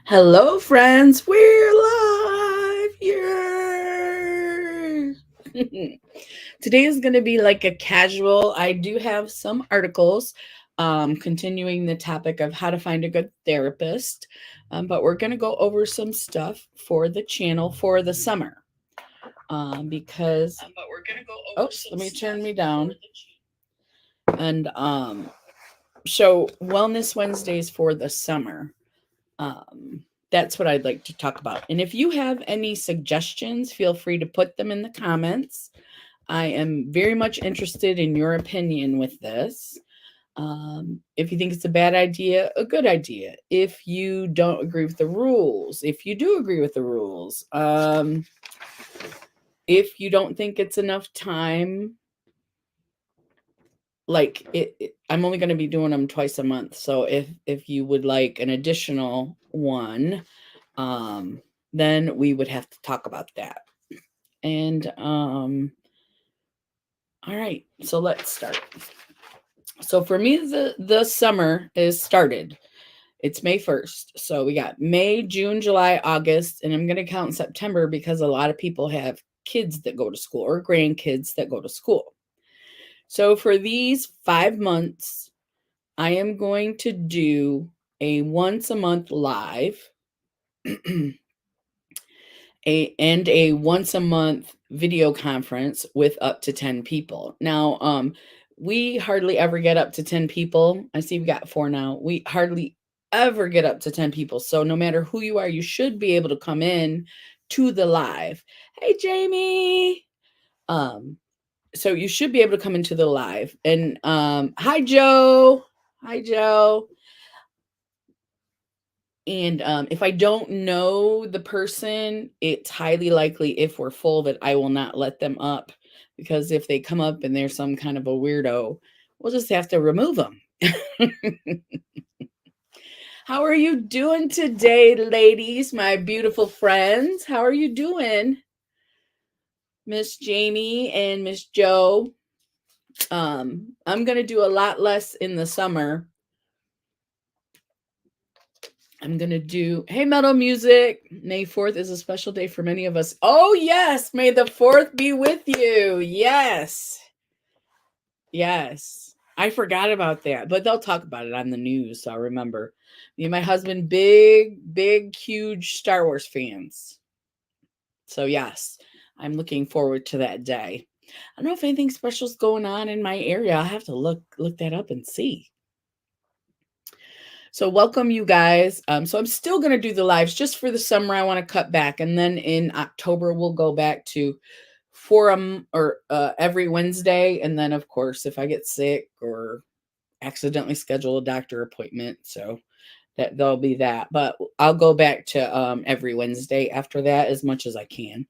Hello, friends. We're live here. Today is going to be like a casual. I do have some articles continuing the topic of how to find a good therapist, but we're going to go over some stuff for the channel for the summer because. Oops, let me turn me down. And so, Wellness Wednesdays for the summer. That's what I'd like to talk about. And if you have any suggestions, feel free to put them in the comments. I am very much interested in your opinion with this. If you think it's a bad idea, a good idea. If you don't agree with the rules, if you do agree with the rules, if you don't think it's enough time, like I'm only going to be doing them twice a month. So if you would like an additional one, then we would have to talk about that. And all right, so let's start. So for me, the summer is started. It's May 1st. So we got May, June, July, August, and I'm going to count September because a lot of people have kids that go to school or grandkids that go to school. So for these 5 months, I am going to do a once a month live and a once a month video conference with up to 10 people. Now, we hardly ever get up to 10 people. I see we've got 4 now. We hardly ever get up to 10 people. So no matter who you are, you should be able to come in to the live. Hey, Jamie. Um, so you should be able to come into the live. And hi, Joe. Hi, Joe. And if I don't know the person, it's highly likely if we're full that I will not let them up, because if they come up and they're some kind of a weirdo, we'll just have to remove them. How are you doing today, ladies, my beautiful friends? How are you doing, Miss Jamie and Miss Joe? I'm going to do a lot less in the summer. I'm going to do, hey, Metal Music. May 4th is a special day for many of us. Oh, yes. May the 4th be with you. Yes. Yes. I forgot about that, but they'll talk about it on the news. So I remember. Me and my husband, big, huge Star Wars fans. So, yes, I'm looking forward to that day. I don't know if anything special is going on in my area. I'll have to look that up and see. So welcome you guys. So I'm still going to do the lives just for the summer. I want to cut back. And then in October, we'll go back to forum or every Wednesday. And then of course, if I get sick or accidentally schedule a doctor appointment, so there'll be that, but I'll go back to every Wednesday after that as much as I can.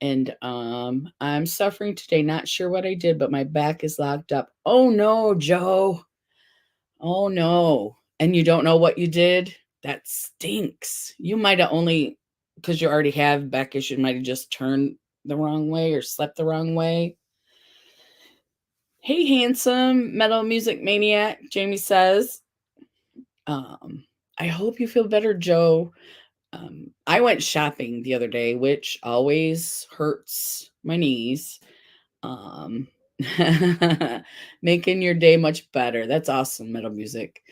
And I'm suffering today. Not sure what I did, but my back is locked up. Oh no, Joe. Oh no. And you don't know what you did? That stinks. You might have only, because you already have back issue, might have just turned the wrong way or slept the wrong way. Hey, handsome Metal Music Maniac, Jamie says. I hope you feel better, Joe. I went shopping the other day, which always hurts my knees. Um, Making your day much better. That's awesome, Metal Music.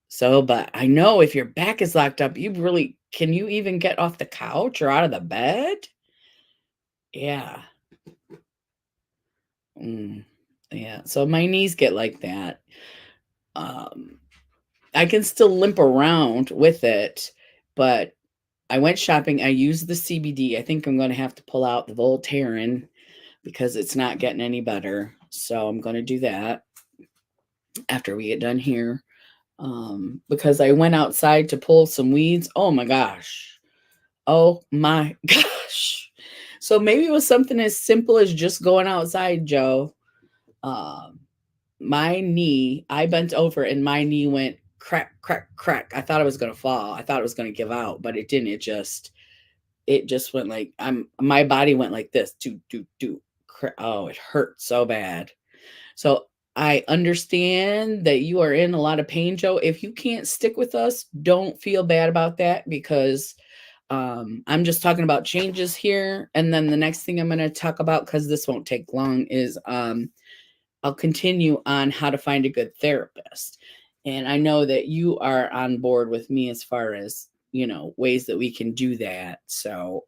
So, but I know if your back is locked up, can you even get off the couch or out of the bed? Yeah. Yeah. So my knees get like that. I can still limp around with it, but I went shopping. I used the CBD. I think I'm going to have to pull out the Voltaren because it's not getting any better. So I'm going to do that after we get done here. Because I went outside to pull some weeds. Oh my gosh. Oh my gosh. So maybe it was something as simple as just going outside, Joe. My knee, I bent over and my knee went crack, crack, crack. I thought I was going to fall. I thought it was going to give out, but it didn't. It just went like, my body went like this. Do. Oh, it hurt so bad. So I understand that you are in a lot of pain, Joe. If you can't stick with us, don't feel bad about that, because I'm just talking about changes here. And then the next thing I'm going to talk about, because this won't take long, is I'll continue on how to find a good therapist. And I know that you are on board with me as far as, ways that we can do that. So,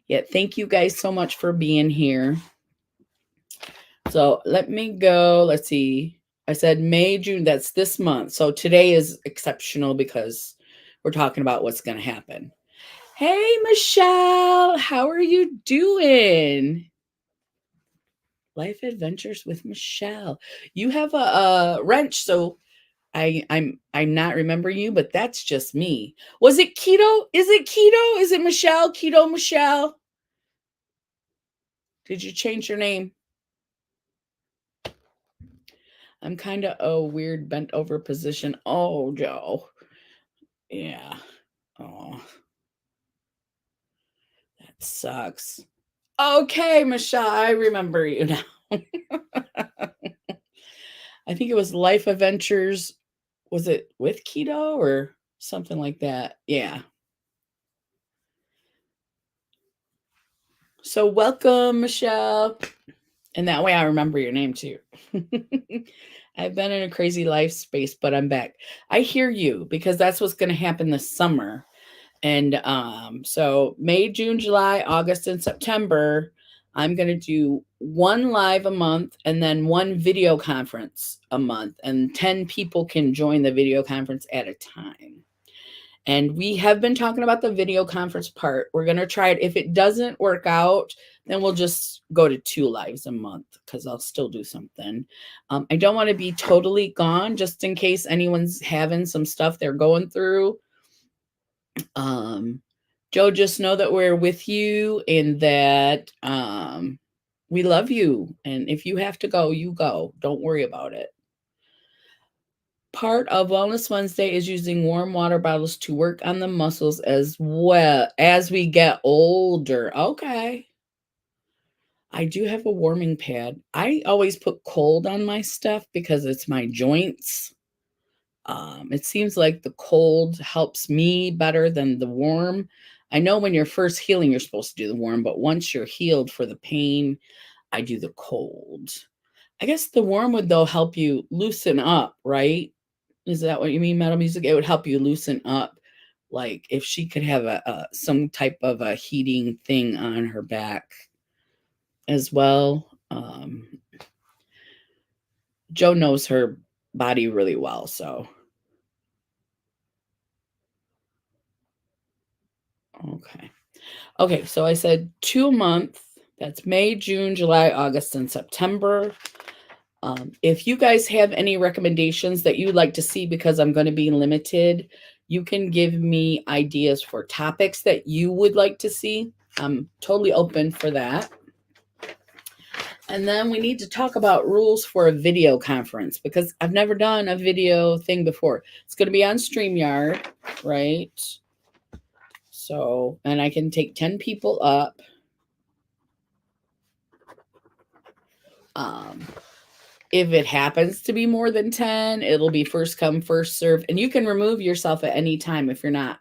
yeah, thank you guys so much for being here. So let me go. Let's see. I said May, June. That's this month. So today is exceptional because we're talking about what's going to happen. Hey, Michelle, how are you doing? Life Adventures with Michelle. You have a wrench, so I'm not remembering you, but that's just me. Was it Keto? Is it Keto? Is it Michelle? Keto Michelle? Did you change your name? I'm kind of a weird bent over position. Oh, Joe. Yeah. Oh, that sucks. Okay, Michelle, I remember you now. I think it was Life Adventures. Was it with Keto or something like that? Yeah. So welcome, Michelle. And that way I remember your name too. I've been in a crazy life space, but I'm back. I hear you, because that's what's going to happen this summer. And so May, June, July, August, and September, I'm going to do one live a month and then one video conference a month. And 10 people can join the video conference at a time. And we have been talking about the video conference part. We're going to try it. If it doesn't work out, then we'll just go to 2 lives a month, because I'll still do something. I don't want to be totally gone, just in case anyone's having some stuff they're going through. Joe, just know that we're with you and that we love you. And if you have to go, you go. Don't worry about it. Part of Wellness Wednesday is using warm water bottles to work on the muscles as well as we get older. Okay. I do have a warming pad. I always put cold on my stuff because it's my joints. It seems like the cold helps me better than the warm. I know when you're first healing, you're supposed to do the warm, but once you're healed for the pain, I do the cold. I guess the warm would, though, help you loosen up, right? Is that what you mean, Metal Music? It would help you loosen up. Like if she could have some type of a heating thing on her back as well. Joe knows her body really well, so. Okay, so I said 2 a month. That's May, June, July, August, and September. If you guys have any recommendations that you'd like to see, because I'm going to be limited, you can give me ideas for topics that you would like to see. I'm totally open for that. And then we need to talk about rules for a video conference, because I've never done a video thing before. It's going to be on StreamYard, right? So, and I can take 10 people up. If it happens to be more than 10, it'll be first come, first serve. And you can remove yourself at any time if you're not.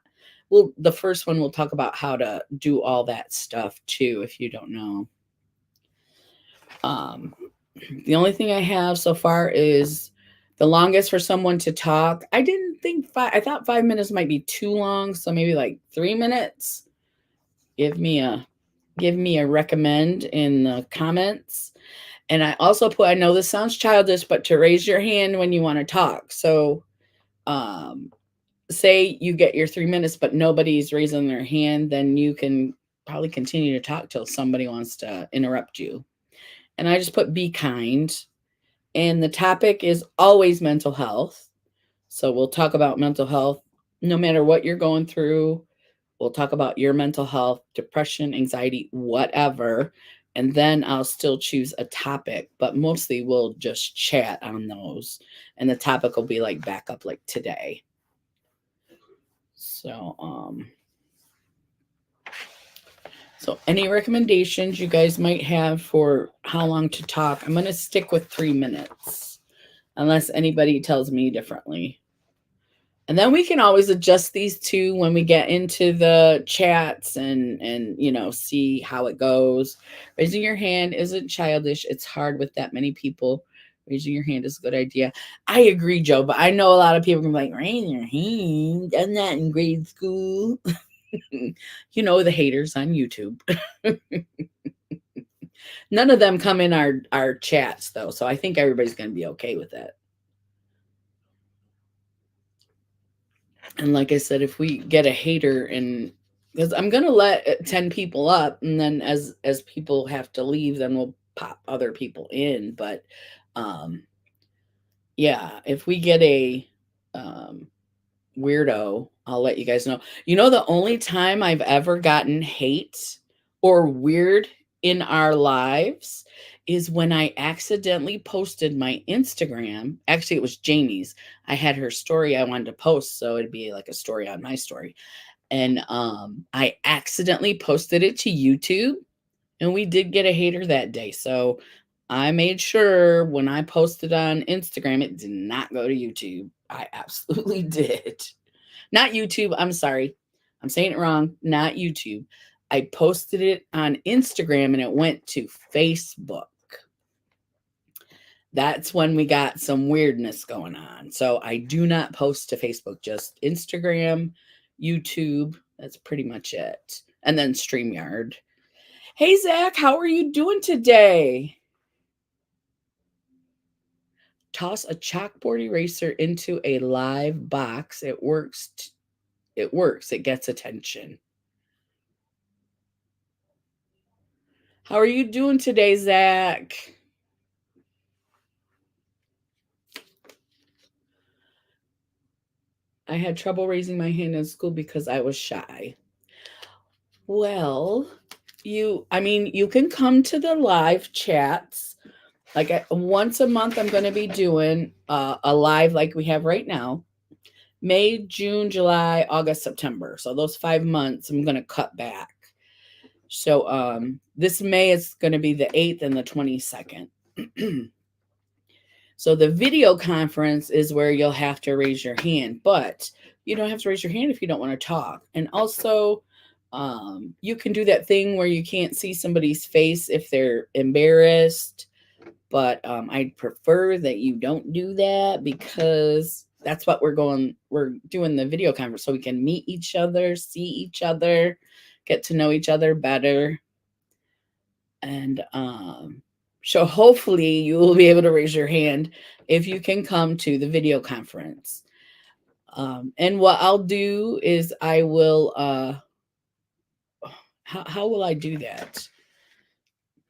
Well, the first one we'll talk about how to do all that stuff too, if you don't know. The only thing I have so far is the longest for someone to talk. I didn't think I thought 5 minutes might be too long, so maybe like 3 minutes. Give me a recommend in the comments. And I also put, I know this sounds childish, but to raise your hand when you want to talk. So say you get your 3 minutes, but nobody's raising their hand, then you can probably continue to talk till somebody wants to interrupt you. And I just put be kind. And the topic is always mental health. So we'll talk about mental health no matter what you're going through. We'll talk about your mental health, depression, anxiety, whatever. And then I'll still choose a topic, but mostly we'll just chat on those. And the topic will be like backup, like today. So, So any recommendations you guys might have for how long to talk? I'm going to stick with 3 minutes unless anybody tells me differently. And then we can always adjust these two when we get into the chats and see how it goes. Raising your hand isn't childish. It's hard with that many people. Raising your hand is a good idea. I agree, Joe, but I know a lot of people can be like, raise your hand. I'm not in grade school. The haters on YouTube. None of them come in our chats though, so I think everybody's going to be okay with that. And like I said, if we get a hater, and because I'm going to let 10 people up, and then as people have to leave, then we'll pop other people in. But yeah, if we get a weirdo, I'll let you guys know. The only time I've ever gotten hate or weird in our lives is when I accidentally posted my Instagram. Actually, it was Jamie's. I had her story I wanted to post, so it'd be like a story on my story. And I accidentally posted it to YouTube, and we did get a hater that day. So I made sure when I posted on Instagram, it did not go to YouTube. I absolutely did. Not YouTube. I'm sorry. I'm saying it wrong. Not YouTube. I posted it on Instagram and it went to Facebook. That's when we got some weirdness going on. So I do not post to Facebook, just Instagram, YouTube. That's pretty much it. And then StreamYard. Hey, Zach, how are you doing today? Toss a chalkboard eraser into a live box. It works. It works. It gets attention. How are you doing today, Zach? I had trouble raising my hand in school because I was shy. Well, you can come to the live chats. Like once a month, I'm going to be doing a live like we have right now. May, June, July, August, September. So those 5 months, I'm going to cut back. So this May is going to be the 8th and the 22nd. So the video conference is where you'll have to raise your hand, but you don't have to raise your hand if you don't want to talk. And also, you can do that thing where you can't see somebody's face if they're embarrassed. But I'd prefer that you don't do that, because that's what we're doing the video conference so we can meet each other, see each other, get to know each other better. And so hopefully you will be able to raise your hand if you can come to the video conference. And what I'll do is I will, how will I do that?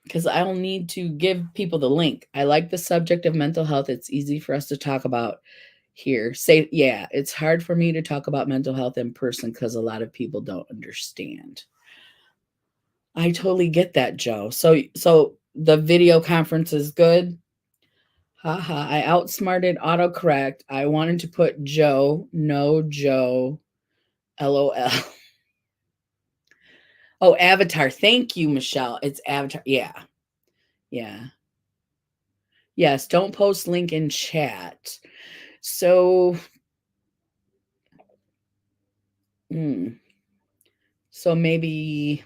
Because I'll need to give people the link. I like the subject of mental health. It's easy for us to talk about here. Yeah, it's hard for me to talk about mental health in person because a lot of people don't understand. I totally get that, Joe. So the video conference is good. Haha, I outsmarted autocorrect. I wanted to put Joe, no Joe, LOL. Oh, Avatar. Thank you, Michelle. It's Avatar. Yeah. Yeah. Yes, don't post link in chat. So, so maybe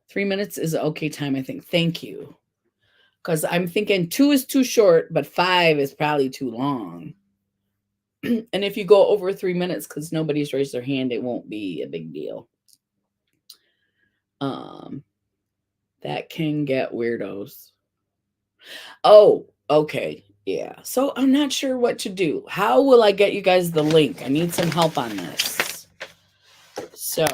3 minutes is okay time, I think. Thank you. Because I'm thinking 2 is too short, but 5 is probably too long. And if you go over 3 minutes because nobody's raised their hand, it won't be a big deal. That can get weirdos. Oh, okay. Yeah. So I'm not sure what to do. How will I get you guys the link? I need some help on this. So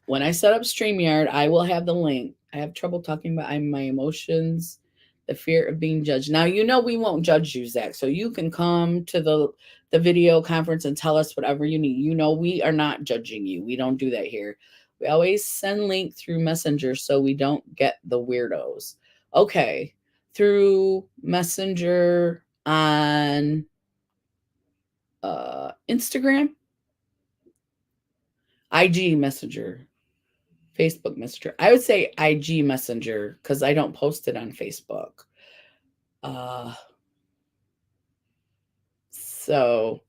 when I set up StreamYard, I will have the link. I have trouble talking about my emotions, the fear of being judged. Now, we won't judge you, Zach. So you can come to the video conference and tell us whatever you need. We are not judging you. We don't do that here. We always send link through Messenger so we don't get the weirdos. Okay. Through Messenger on Instagram, IG Messenger. Facebook Messenger. I would say IG Messenger because I don't post it on Facebook. So,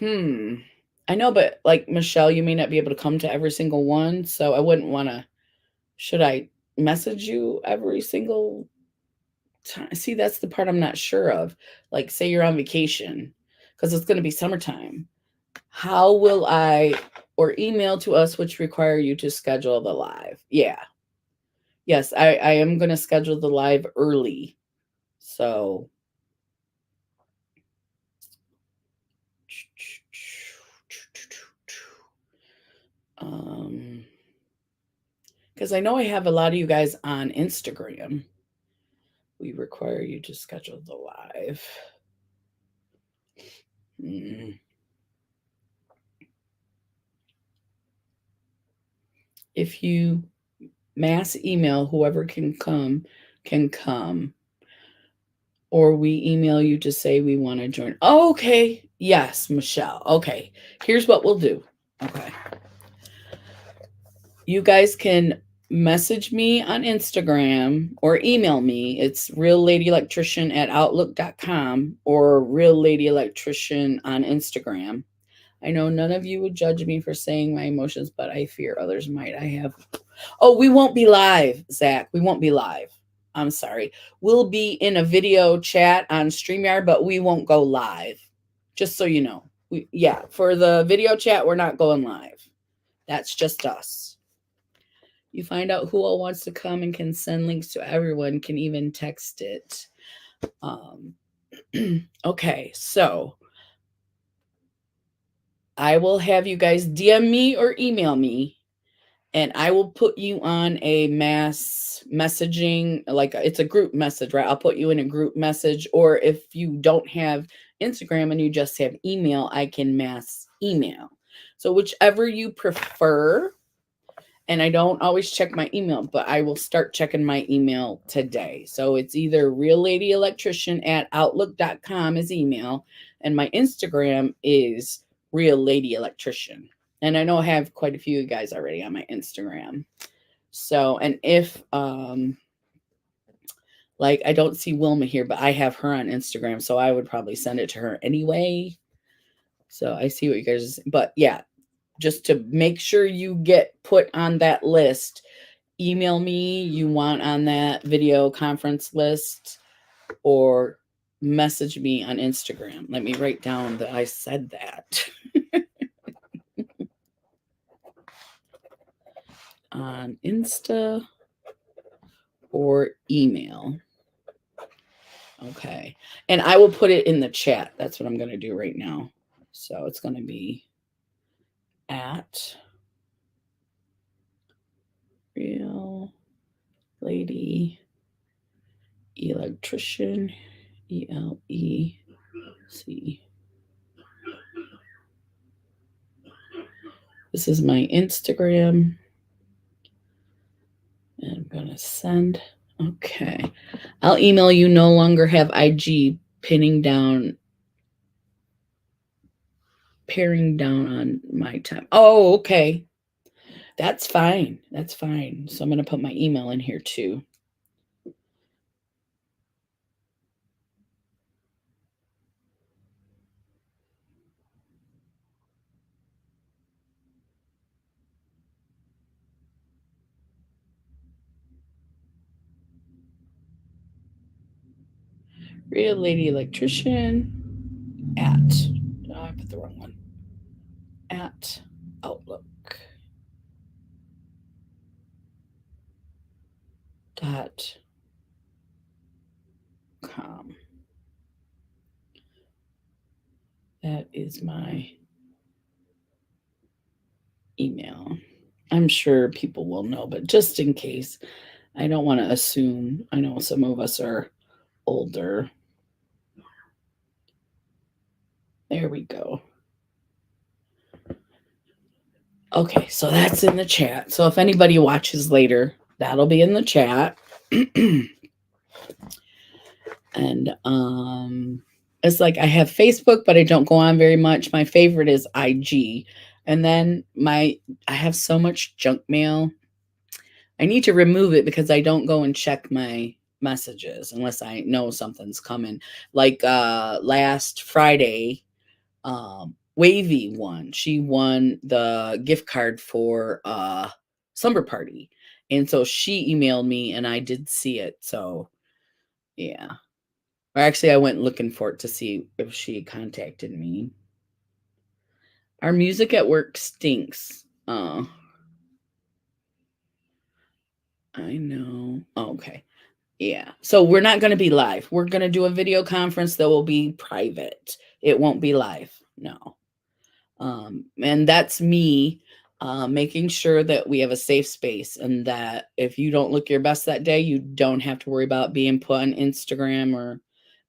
I know, but like Michelle, you may not be able to come to every single one. So I wouldn't want to. Should I message you every single time? See, that's the part I'm not sure of. Like, say you're on vacation because it's going to be summertime. How will I, or email to us, which require you to schedule the live? Yeah. Yes, I am going to schedule the live early. So, because I know I have a lot of you guys on Instagram. We require you to schedule the live. If you mass email, whoever can come, or we email you to say we want to join. Oh, okay. Yes, Michelle. Okay. Here's what we'll do. Okay. You guys can message me on Instagram or email me. It's reallladyelectrician@outlook.com or reallladyelectrician on Instagram. I know none of you would judge me for saying my emotions, but I fear others might. We won't be live, Zach. We won't be live. I'm sorry. We'll be in a video chat on StreamYard, but we won't go live. Just so you know. For the video chat, we're not going live. That's just us. You find out who all wants to come and can send links to everyone, can even text it. Okay, so I will have you guys DM me or email me, and I will put you on a mass messaging, like it's a group message, right? I'll put you in a group message, or if you don't have Instagram and you just have email, I can mass email. So whichever you prefer. And I don't always check my email, but I will start checking my email today. So it's either reallladyelectrician@outlook.com is email, and my Instagram is reallladyelectrician. And I know I have quite a few of you guys already on my Instagram. So, and if like I don't see Wilma here, but I have her on Instagram, so I would probably send it to her anyway. So I see what you guys are saying. But yeah, just to make sure you get put on that list, email me you want on that video conference list or message me on Instagram. Let me write down that I said that. On Insta or email. Okay. And I will put it in the chat. That's what I'm going to do right now. So it's going to be at Real Lady Electrician, ELEC. This is my Instagram. And I'm going to send. Okay. I'll email you. No longer have IG paring down on my time. Oh, okay. That's fine. That's fine. So I'm going to put my email in here too. Real Lady Electrician at, oh, I put the wrong one, at outlook.com. That is my email. I'm sure people will know, but just in case, I don't want to assume. I know some of us are older. There we go. Okay, so that's in the chat. So if anybody watches later, that'll be in the chat. And it's like I have Facebook, but I don't go on very much. My favorite is IG. And then I have so much junk mail. I need to remove it because I don't go and check my messages unless I know something's coming. Like last Friday, Wavy won. She won the gift card for slumber party. And so she emailed me and I did see it. So yeah. Or actually I went looking for it to see if she contacted me. Our music at work stinks. I know. Oh, okay. Yeah. So we're not going to be live. We're going to do a video conference that will be private. It won't be live. No. And that's me making sure that we have a safe space and that if you don't look your best that day, you don't have to worry about being put on Instagram or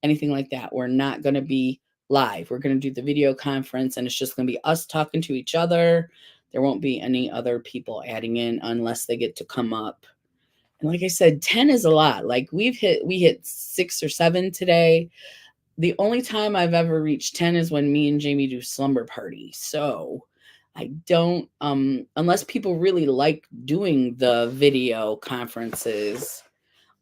anything like that. We're not going to be live. We're going to do the video conference and it's just going to be us talking to each other. There won't be any other people adding in unless they get to come up. And like I said, 10 is a lot. Like we hit 6 or 7 today. The only time I've ever reached 10 is when me and Jamie do slumber party. So I don't unless people really like doing the video conferences.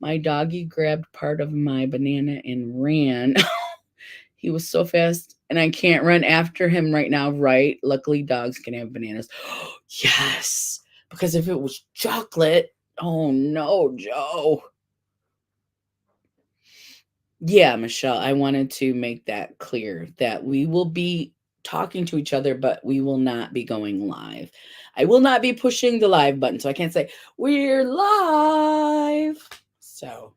My doggy grabbed part of my banana and ran. He was so fast and I can't run after him right now, right? Luckily dogs can have bananas. Yes. Because if it was chocolate, oh no, Joe. Yeah, Michelle, I wanted to make that clear that we will be talking to each other, but we will not be going live. I will not be pushing the live button, so I can't say we're live. So,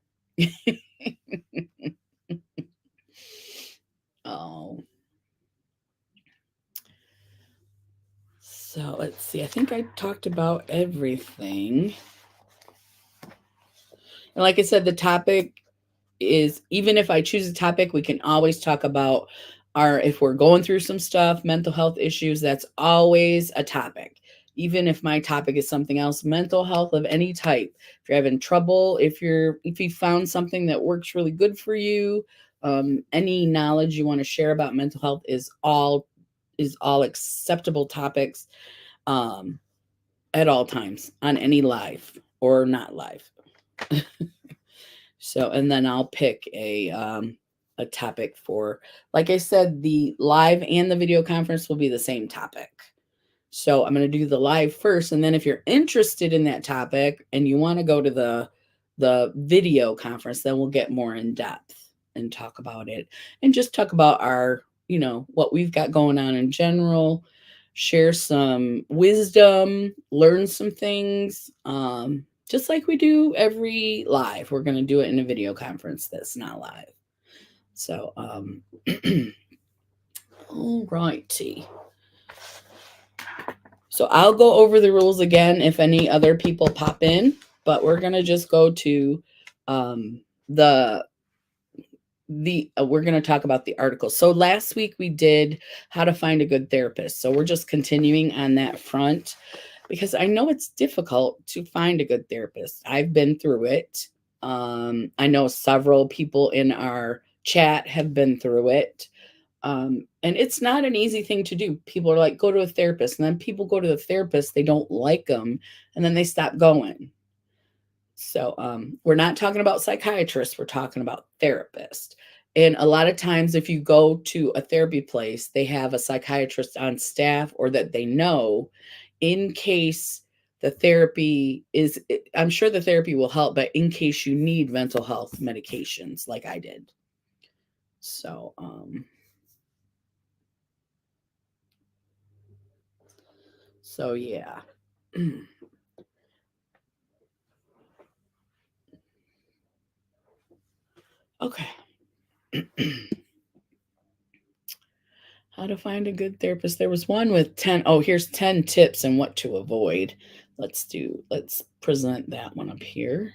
oh, so let's see. I think I talked about everything. And like I said, the topic is even if I choose a topic, we can always talk about if we're going through some stuff, mental health issues, that's always a topic. Even if my topic is something else, mental health of any type. If you're having trouble, if you found something that works really good for you, any knowledge you want to share about mental health is all acceptable topics at all times on any live or not live. So, and then I'll pick a topic for, like I said, the live and the video conference will be the same topic. So I'm going to do the live first, and then if you're interested in that topic and you want to go to the video conference, then we'll get more in depth and talk about it, and just talk about our, what we've got going on in general, share some wisdom, learn some things. Just like we do every live, we're going to do it in a video conference that's not live. So, all righty. So I'll go over the rules again if any other people pop in, but we're going to just go to we're going to talk about the article. So last week we did how to find a good therapist. So we're just continuing on that front because I know it's difficult to find a good therapist. I've been through it. I know several people in our chat have been through it. And it's not an easy thing to do. People are like, go to a therapist. And then people go to the therapist, they don't like them, and then they stop going. So we're not talking about psychiatrists, we're talking about therapists. And a lot of times, if you go to a therapy place, they have a psychiatrist on staff or that they know in case the therapy is, I'm sure the therapy will help, but in case you need mental health medications like I did. So, yeah. Okay. How to find a good therapist. There was one with 10. Oh, here's 10 tips and what to avoid. Let's present that one up here.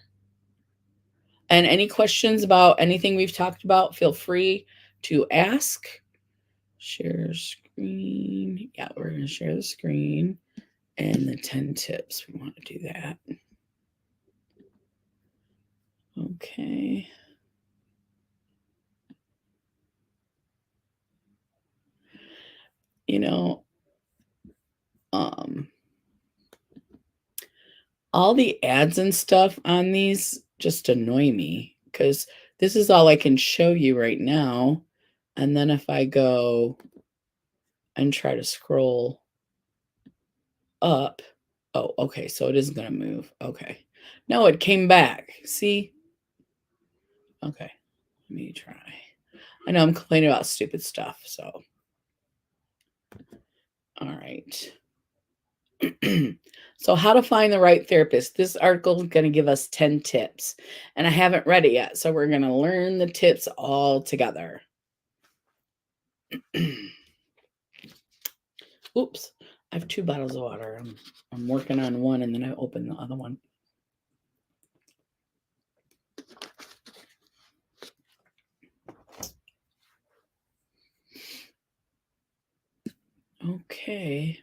And any questions about anything we've talked about, feel free to ask. Share screen. Yeah, we're going to share the screen and the 10 tips. We want to do that. Okay. All the ads and stuff on these just annoy me because this is all I can show you right now. And then if I go and try to scroll up, oh, okay, so it isn't going to move. Okay. No, it came back. See? Okay, let me try. I know I'm complaining about stupid stuff, so. All right. So how to find the right therapist. This article is going to give us 10 tips, and I haven't read it yet, so we're going to learn the tips all together. Oops, I have 2 bottles of water. I'm working on one, and then I open the other one. Okay.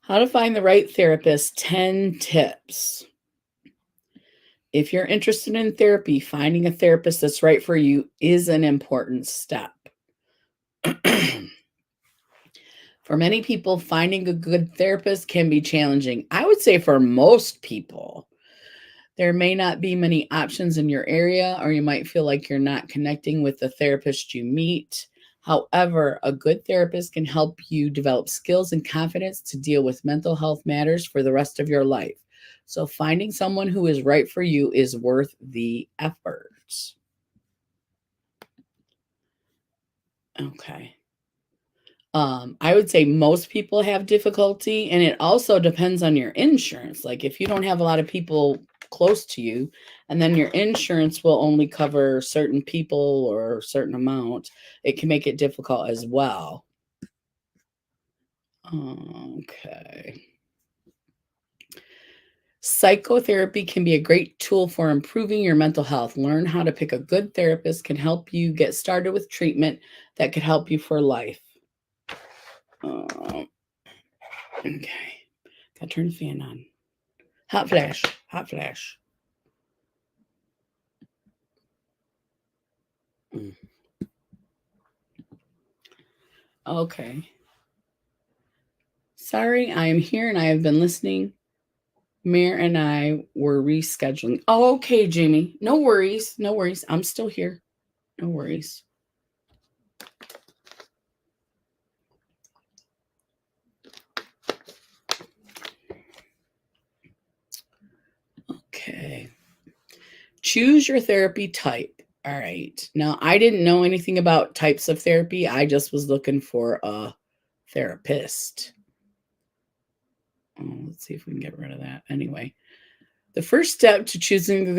How to find the right therapist, 10 tips. If you're interested in therapy, finding a therapist that's right for you is an important step. For many people, finding a good therapist can be challenging. I would say for most people, there may not be many options in your area, or you might feel like you're not connecting with the therapist you meet. However, a good therapist can help you develop skills and confidence to deal with mental health matters for the rest of your life. So, finding someone who is right for you is worth the effort. Okay. I would say most people have difficulty, and it also depends on your insurance. Like if you don't have a lot of people close to you, and then your insurance will only cover certain people or a certain amount, it can make it difficult as well. Okay. Psychotherapy can be a great tool for improving your mental health. Learn how to pick a good therapist can help you get started with treatment that could help you for life. Okay. Gotta turn the fan on. Hot flash. Hot flash. Okay. Sorry, I am here and I have been listening. Mayor and I were rescheduling. Oh, okay, Jamie. No worries. No worries. I'm still here. No worries. Okay. Choose your therapy type. All right. Now, I didn't know anything about types of therapy. I just was looking for a therapist. Let's see if we can get rid of that. Anyway, the first step to choosing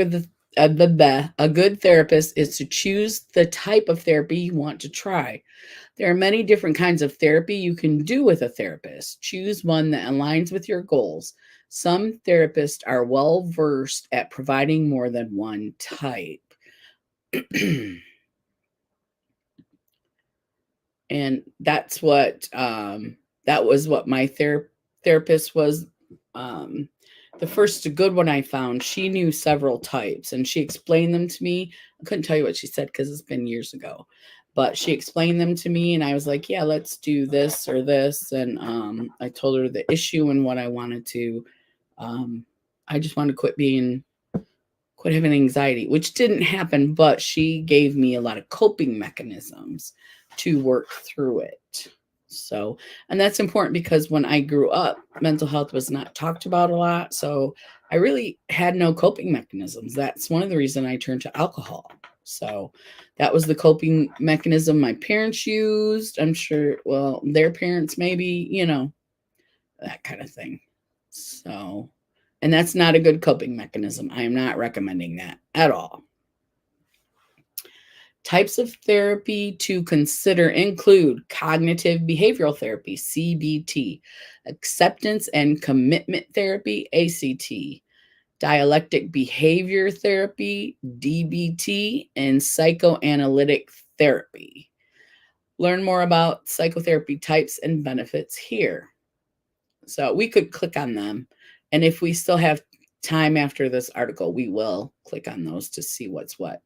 a good therapist is to choose the type of therapy you want to try. There are many different kinds of therapy you can do with a therapist. Choose one that aligns with your goals. Some therapists are well versed at providing more than one type. And that's what that was what my therapist was. The first good one I found, she knew several types and she explained them to me. I couldn't tell you what she said because it's been years ago, but she explained them to me and I was like, yeah, let's do this or this. And I told her the issue and what I wanted to. I just wanted to quit having anxiety, which didn't happen, but she gave me a lot of coping mechanisms to work through it. So, and that's important because when I grew up, mental health was not talked about a lot. So I really had no coping mechanisms. That's one of the reasons I turned to alcohol. So that was the coping mechanism my parents used. I'm sure, well, their parents maybe, that kind of thing. So, and that's not a good coping mechanism. I am not recommending that at all. Types of therapy to consider include cognitive behavioral therapy, CBT, acceptance and commitment therapy, ACT, dialectic behavior therapy, DBT, and psychoanalytic therapy. Learn more about psychotherapy types and benefits here. So we could click on them. And if we still have time after this article, we will click on those to see what's what.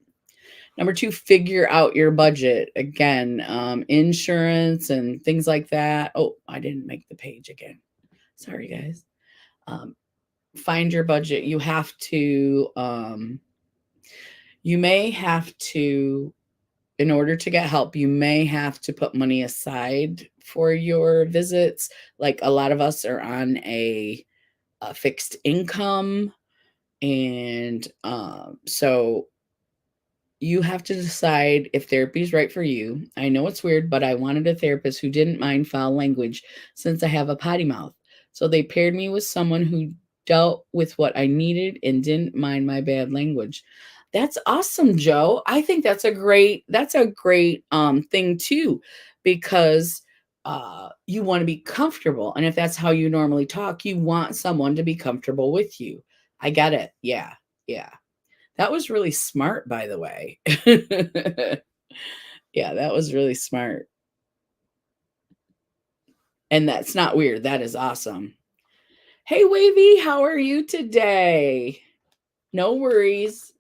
Number 2, figure out your budget. Again, insurance and things like that. Oh, I didn't make the page again. Sorry, guys. Find your budget. You have to, you may have to, in order to get help, you may have to put money aside for your visits. Like a lot of us are on a fixed income. And so you have to decide if therapy is right for you. I know it's weird, but I wanted a therapist who didn't mind foul language since I have a potty mouth. So they paired me with someone who dealt with what I needed and didn't mind my bad language. That's awesome, Joe. I think that's a great thing too, because you want to be comfortable. And if that's how you normally talk, you want someone to be comfortable with you. I get it. Yeah. Yeah. That was really smart, by the way. Yeah, that was really smart. And that's not weird. That is awesome. Hey, Wavy, how are you today? No worries.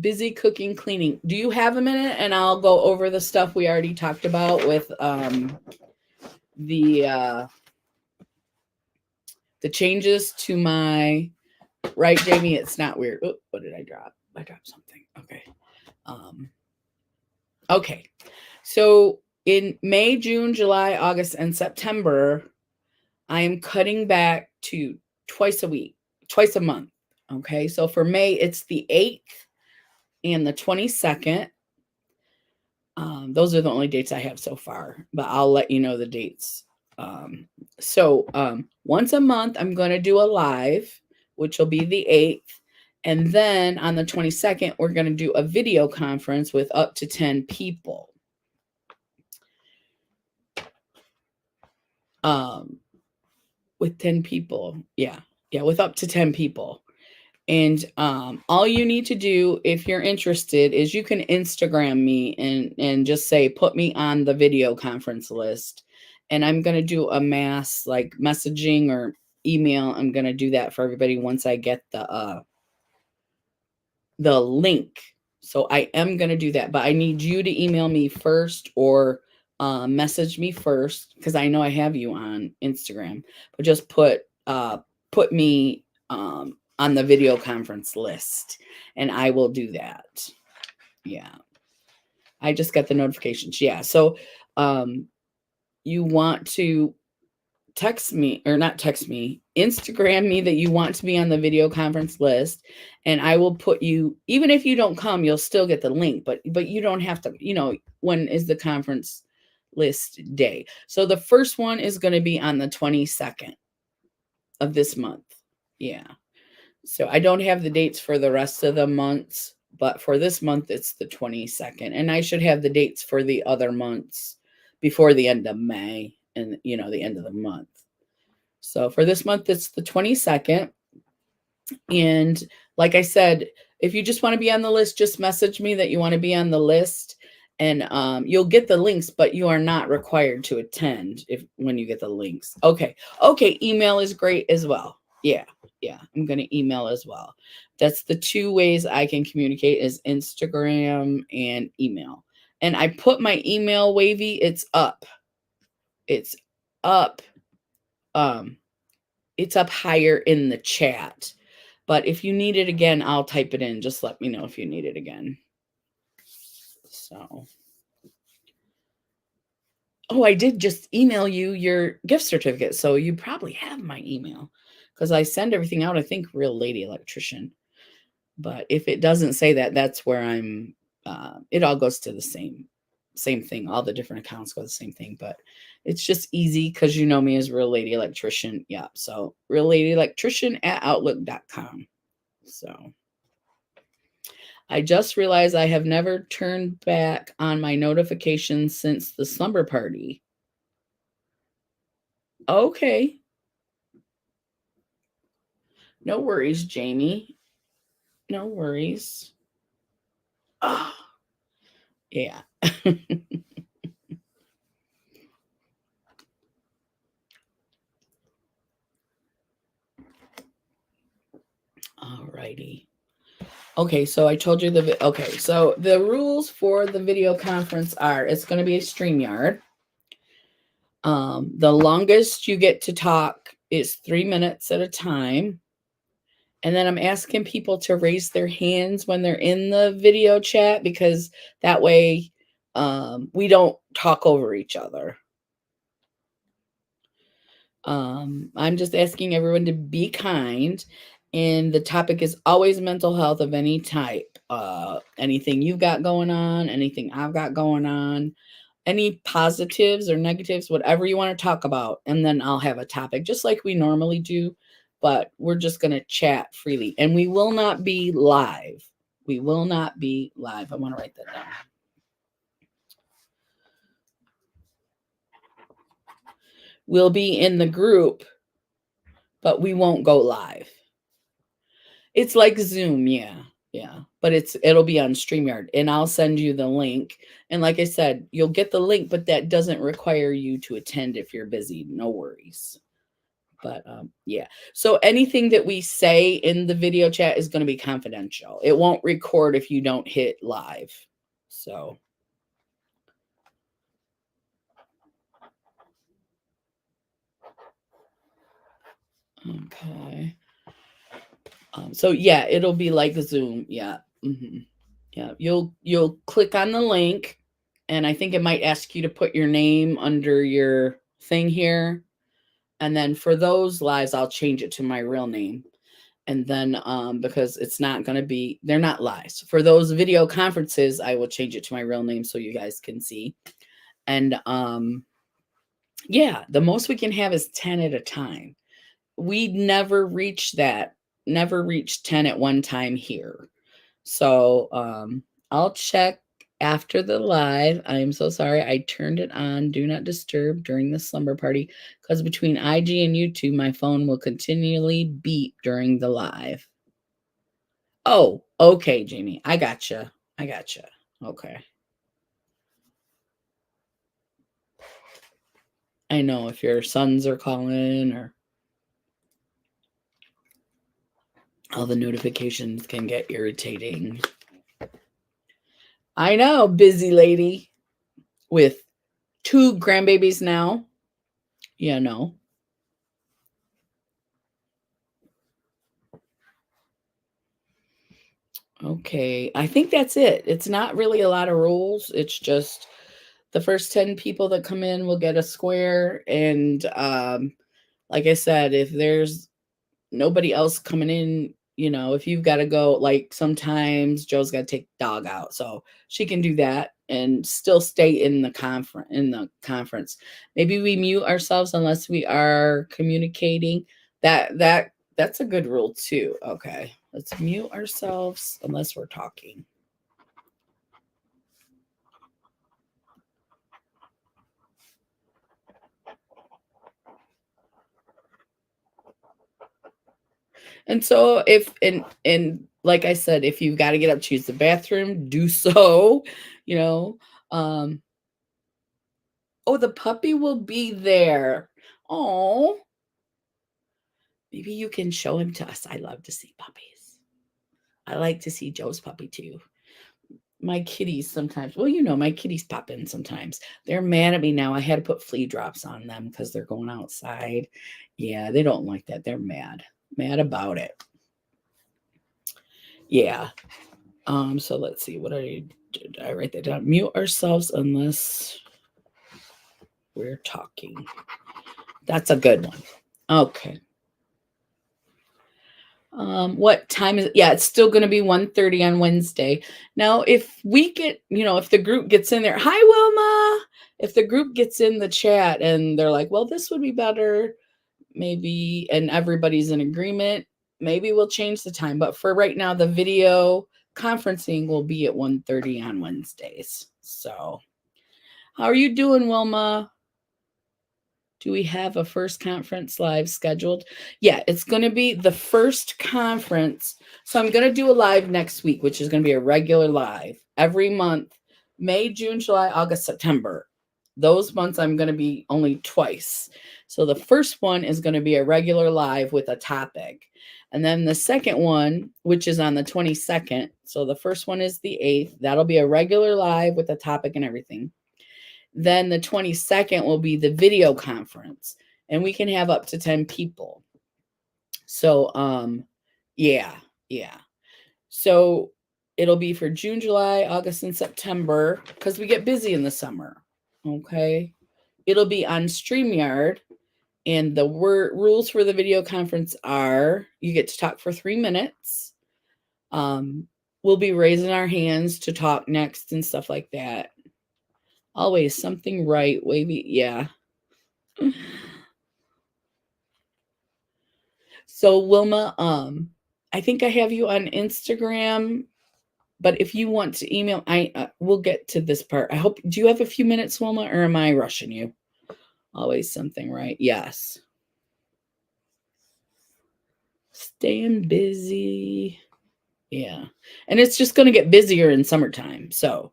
Busy cooking, cleaning. Do you have a minute? And I'll go over the stuff we already talked about with the changes to my, right, Jamie? It's not weird. Oh, what did I drop? I dropped something. Okay. Okay. So in May, June, July, August, and September, I am cutting back to twice a month. Okay. So for May, it's the 8th and the 22nd. Those are the only dates I have so far, but I'll let you know the dates. Once a month, I'm going to do a live, which will be the 8th. And then on the 22nd, we're going to do a video conference with up to 10 people. With 10 people. Yeah. With up to 10 people. And all you need to do if you're interested is you can Instagram me and just say, put me on the video conference list. And I'm going to do a mass like messaging or email. I'm going to do that for everybody once I get the link. So I am going to do that, but I need you to email me first or message me first, because I know I have you on Instagram, but just put me on the video conference list, and I will do that. Yeah. I just got the notifications. Yeah. So you want to Instagram me that you want to be on the video conference list, and I will put you, even if you don't come, you'll still get the link, but you don't have to, when is the conference list day. So the first one is going to be on the 22nd of this month. Yeah. So I don't have the dates for the rest of the months, but for this month, it's the 22nd. And I should have the dates for the other months before the end of May and, the end of the month. So for this month, it's the 22nd. And like I said, if you just want to be on the list, just message me that you want to be on the list. And you'll get the links, but you are not required to attend when you get the links. Okay. Email is great as well. Yeah. I'm going to email as well. That's the two ways I can communicate is Instagram and email. And I put my email, Wavy. It's up. It's up higher in the chat. But if you need it again, I'll type it in. Just let me know if you need it again. So, I did just email you your gift certificate. So you probably have my email because I send everything out, I think, Real Lady Electrician. But if it doesn't say that, that's where I'm, it all goes to the same thing. All the different accounts go the same thing, but it's just easy because you know me as Real Lady Electrician. Yeah. So Real Lady Electrician at outlook.com. So I just realized I have never turned back on my notifications since the slumber party. Okay. No worries, Jamie. No worries. Oh, yeah. All righty. Okay, so I told you so the rules for the video conference are, it's going to be a StreamYard. The longest you get to talk is 3 minutes at a time. And then I'm asking people to raise their hands when they're in the video chat because that way we don't talk over each other. I'm just asking everyone to be kind. And the topic is always mental health of any type. Anything you've got going on, anything I've got going on, any positives or negatives, whatever you want to talk about. And then I'll have a topic just like we normally do, but we're just going to chat freely. And we will not be live. We will not be live. I want to write that down. We'll be in the group, but we won't go live. It's like Zoom, yeah. Yeah, but it'll be on StreamYard, and I'll send you the link. And like I said, you'll get the link, but that doesn't require you to attend if you're busy. No worries. But yeah. So anything that we say in the video chat is going to be confidential. It won't record if you don't hit live. So okay. So yeah, it'll be like Zoom. Yeah. Yeah. You'll click on the link, and I think it might ask you to put your name under your thing here. And then for those lives, I'll change it to my real name. And then because it's not going to be, they're not lives. For those video conferences, I will change it to my real name so you guys can see. And yeah, the most we can have is 10 at a time. We never reach that, never reached 10 at one time here. So I'll check after the live. I'm so sorry. I turned it on do not disturb during the slumber party because between IG and YouTube, my phone will continually beep during the live. Oh, okay, Jamie. I gotcha. I gotcha. Okay. I know if your sons are calling or all the notifications can get irritating. I know, busy lady with 2 grandbabies now. Yeah, no. Okay, I think that's it. It's not really a lot of rules. It's just the first 10 people that come in will get a square. And like I said, if there's nobody else coming in, if you've got to go, like sometimes Joe's got to take dog out, so she can do that and still stay in the conference. Maybe we mute ourselves unless we are communicating. That's a good rule too. Okay, let's mute ourselves unless we're talking. And so if and like I said, if you've got to get up to use the bathroom, do so, you know. Oh, the puppy will be there. Oh, maybe you can show him to us. I love to see puppies. I like to see Joe's puppy too. My kitties sometimes, well, my kitties pop in sometimes. They're mad at me now. I had to put flea drops on them because they're going outside. Yeah, they don't like that. They're mad about it. Yeah. So let's see. What did I write that down? Mute ourselves unless we're talking. That's a good one. Okay. What time is it? Yeah, it's still going to be 1:30 on Wednesday. Now, if we get, if the group gets in there, hi, Wilma. If the group gets in the chat and they're like, well, this would be better, maybe, and everybody's in agreement, maybe we'll change the time. But for right now, the video conferencing will be at 1:30 on Wednesdays. So how are you doing, Wilma? Do we have a first conference live scheduled? Yeah, it's going to be the first conference. So I'm going to do a live next week, which is going to be a regular live every month, May, June, July, August, September. Those months I'm going to be only twice. So the first one is going to be a regular live with a topic. And then the second one, which is on the 22nd. So the first one is the 8th. That'll be a regular live with a topic and everything. Then the 22nd will be the video conference. and we can have up to 10 people. So, yeah. So it'll be for June, July, August, and September because we get busy in the summer. Okay. It'll be on StreamYard. And the rules for the video conference are you get to talk for 3 minutes. We'll be raising our hands to talk next and stuff like that. Always something right, wavy. Yeah. So Wilma, I think I have you on Instagram, but if you want to email, we'll get to this part. I hope, do you have a few minutes, Wilma, or am I rushing you? Always something right. Yes. Staying busy. Yeah. And it's just going to get busier in summertime. So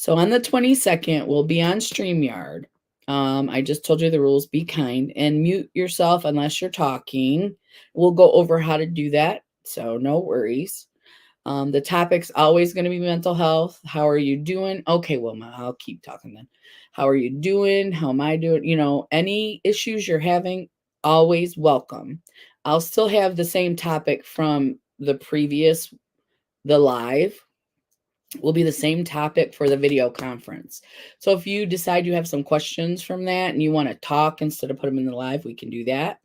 on the 22nd, we'll be on StreamYard. I just told you the rules. Be kind and mute yourself unless you're talking. We'll go over how to do that. So no worries. The topic's always going to be mental health. How are you doing? Okay, Wilma, I'll keep talking then. How are you doing? How am I doing? You know, any issues you're having, always welcome. I'll still have the same topic from the previous, the live will be the same topic for the video conference. So if you decide you have some questions from that and you want to talk instead of put them in the live, we can do that.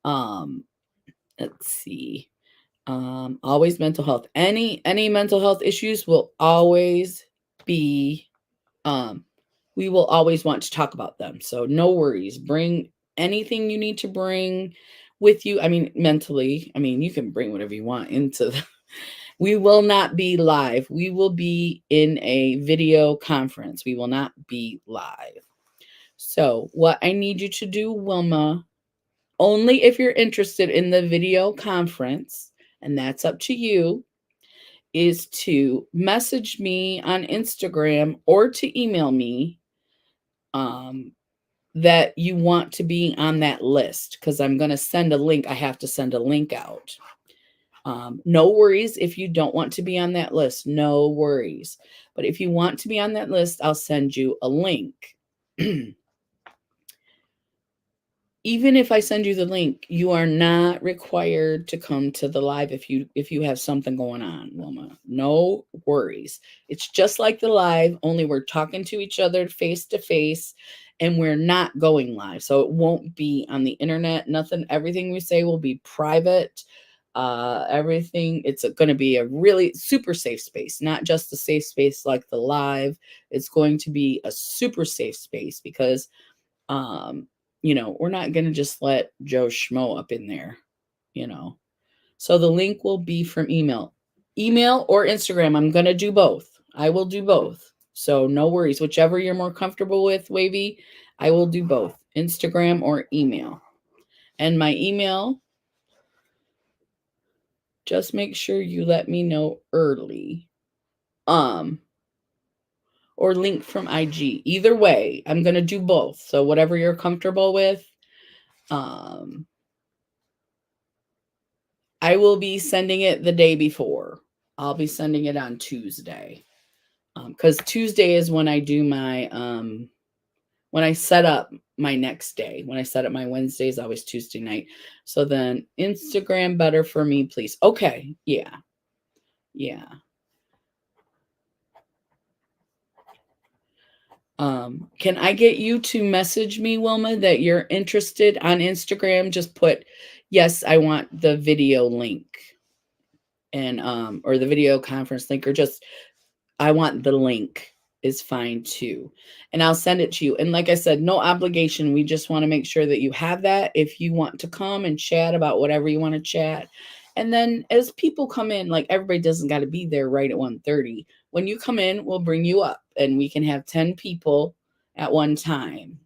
Let's see. Always mental health. Any mental health issues will always be, we will always want to talk about them. So no worries. Bring anything you need to bring with you. I mean, mentally, I mean, you can bring whatever you want into the, we will not be live. We will be in a video conference. We will not be live. So what I need you to do, Wilma, only if you're interested in the video conference, and that's up to you, is to message me on Instagram or to email me that you want to be on that list, because I'm going to send a link. I have to send a link out. No worries if you don't want to be on that list. No worries. But if you want to be on that list, I'll send you a link. Even if I send you the link, you are not required to come to the live if you have something going on, Wilma. No worries. It's just like the live, only we're talking to each other face to face, and we're not going live. So it won't be on the internet. Nothing. Everything we say will be private. Everything. It's going to be a really super safe space, not just a safe space like the live. It's going to be a super safe space because you know, we're not going to just let Joe Schmo up in there, you know. So the link will be from email or Instagram. I'm going to do both. I will do both. So no worries. Whichever you're more comfortable with, Wavy, I will do both, Instagram or email. And my email, just make sure you let me know early. Or link from IG. Either way, I'm going to do both. So whatever you're comfortable with, I will be sending it the day before. I'll be sending it on Tuesday. Because Tuesday is when I do my, when I set up my next day. When I set up my Wednesday is always Tuesday night. So then Instagram better for me, please. Okay. Yeah. Can I get you to message me, Wilma, that you're interested on Instagram? Just put, yes, I want the video link and, or the video conference link, or just, I want the link is fine too. And I'll send it to you. And like I said, no obligation. We just want to make sure that you have that if you want to come and chat about whatever you want to chat. And then as people come in, like everybody doesn't got to be there right at 1:30. When you come in, we'll bring you up and we can have 10 people at one time.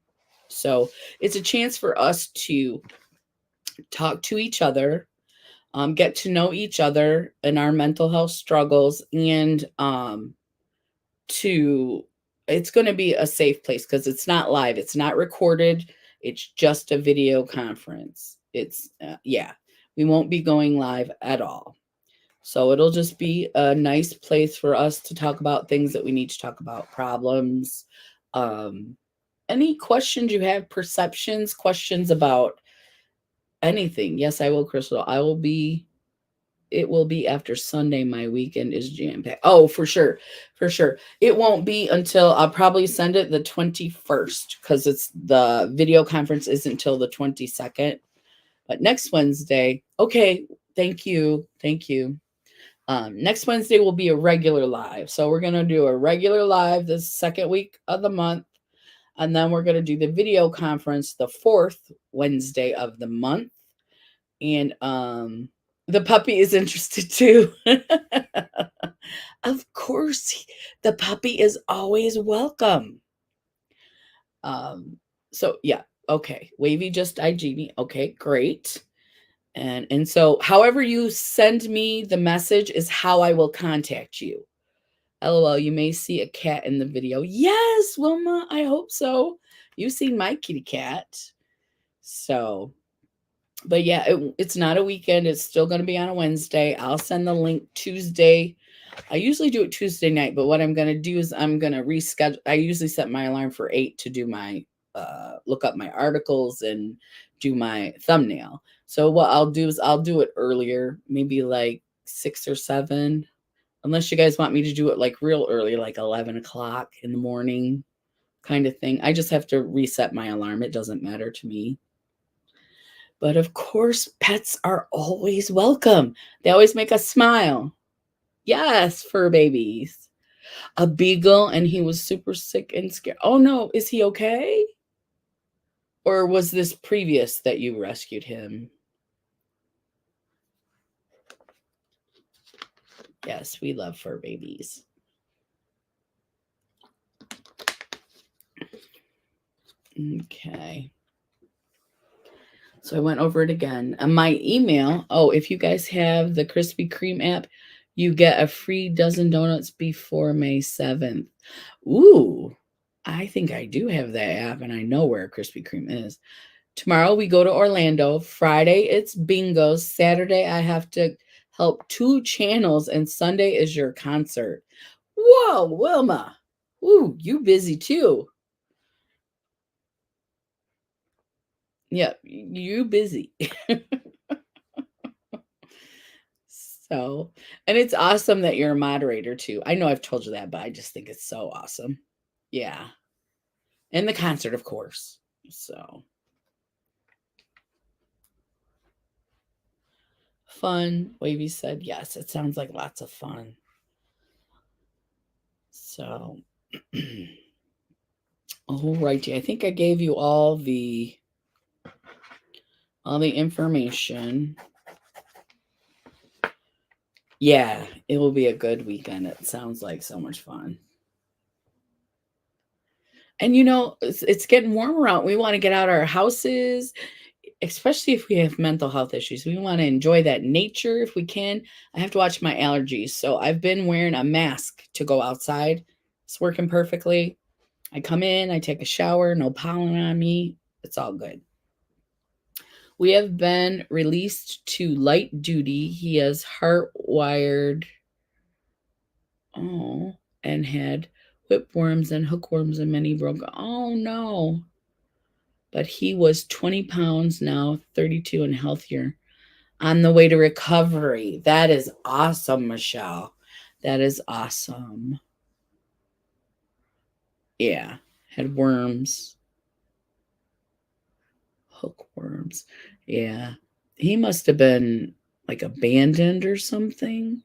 So it's a chance for us to talk to each other, get to know each other and our mental health struggles, and it's going to be a safe place because it's not live, it's not recorded, it's just a video conference. It's yeah, we won't be going live at all. So it'll just be a nice place for us to talk about things that we need to talk about, problems, any questions you have, perceptions, questions about anything. Yes, I will, Crystal. It will be after Sunday. My weekend is jam-packed. Oh, for sure. For sure. It won't be until I'll probably send it the 21st because it's the video conference isn't until the 22nd. But next Wednesday, okay, thank you. Thank you. Next Wednesday will be a regular live. So we're going to do a regular live the second week of the month. And then we're going to do the video conference the fourth Wednesday of the month. And the puppy is interested too. Of course, the puppy is always welcome. So yeah, okay. Wavy just Genie. Okay, great. And so however you send me the message is how I will contact you. LOL, you may see a cat in the video. Yes, Wilma, I hope so. You've seen my kitty cat. So, but yeah, it's not a weekend. It's still going to be on a Wednesday. I'll send the link Tuesday. I usually do it Tuesday night, but what I'm going to do is I'm going to reschedule. I usually set my alarm for 8 to do my, look up my articles and do my thumbnail. So what I'll do is I'll do it earlier, maybe like 6 or 7, unless you guys want me to do it like real early, like 11 o'clock in the morning kind of thing. I just have to reset my alarm. It doesn't matter to me. But of course, pets are always welcome. They always make us smile. Yes, fur babies. A beagle, and he was super sick and scared. Oh no, is he okay? Or was this previous that you rescued him? Yes, we love fur babies. Okay. So I went over it again. My email, if you guys have the Krispy Kreme app, you get a free dozen donuts before May 7th. Ooh, I think I do have that app and I know where Krispy Kreme is. Tomorrow we go to Orlando. Friday it's bingo. Saturday I have to help 2 channels and Sunday is your concert. Whoa, Wilma. Ooh, you busy too. Yep, you busy. So, and it's awesome that you're a moderator too. I know I've told you that, but I just think it's so awesome. Yeah. And the concert, of course. So fun. Wavy said, yes, it sounds like lots of fun. So, all righty. I think I gave you all the information. Yeah, it will be a good weekend. It sounds like so much fun. And it's getting warmer out. We want to get out of our houses, especially if we have mental health issues. We want to enjoy that nature if we can. I have to watch my allergies. So I've been wearing a mask to go outside. It's working perfectly. I come in, I take a shower, no pollen on me. It's all good. We have been released to light duty. He has hardwired and had whipworms and hookworms and many broke. Oh no. But he was 20 pounds now, 32 and healthier, on the way to recovery. That is awesome, Michelle. That is awesome. Yeah, had worms, hookworms. Yeah, he must have been like abandoned or something.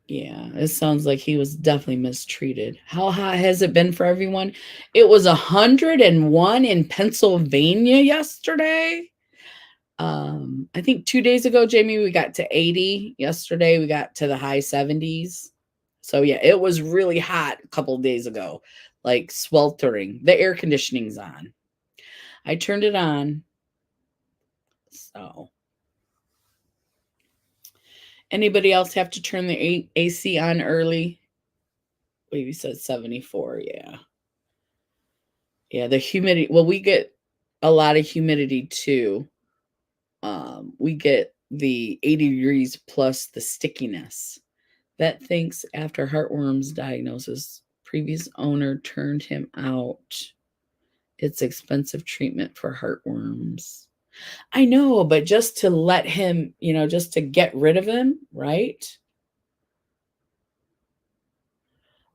Yeah, it sounds like he was definitely mistreated. How hot has it been for everyone? It was 101 in Pennsylvania yesterday. I think 2 days ago, Jamie, we got to 80. Yesterday, we got to the high 70s. So yeah, it was really hot a couple of days ago, like sweltering. The air conditioning's on. I turned it on. So anybody else have to turn the AC on early? Wavy said 74. Yeah. Yeah, the humidity. Well, we get a lot of humidity too. We get the 80 degrees plus the stickiness. Vet thinks after heartworms diagnosis, previous owner turned him out. It's expensive treatment for heartworms. I know, but just to let him, just to get rid of him, right?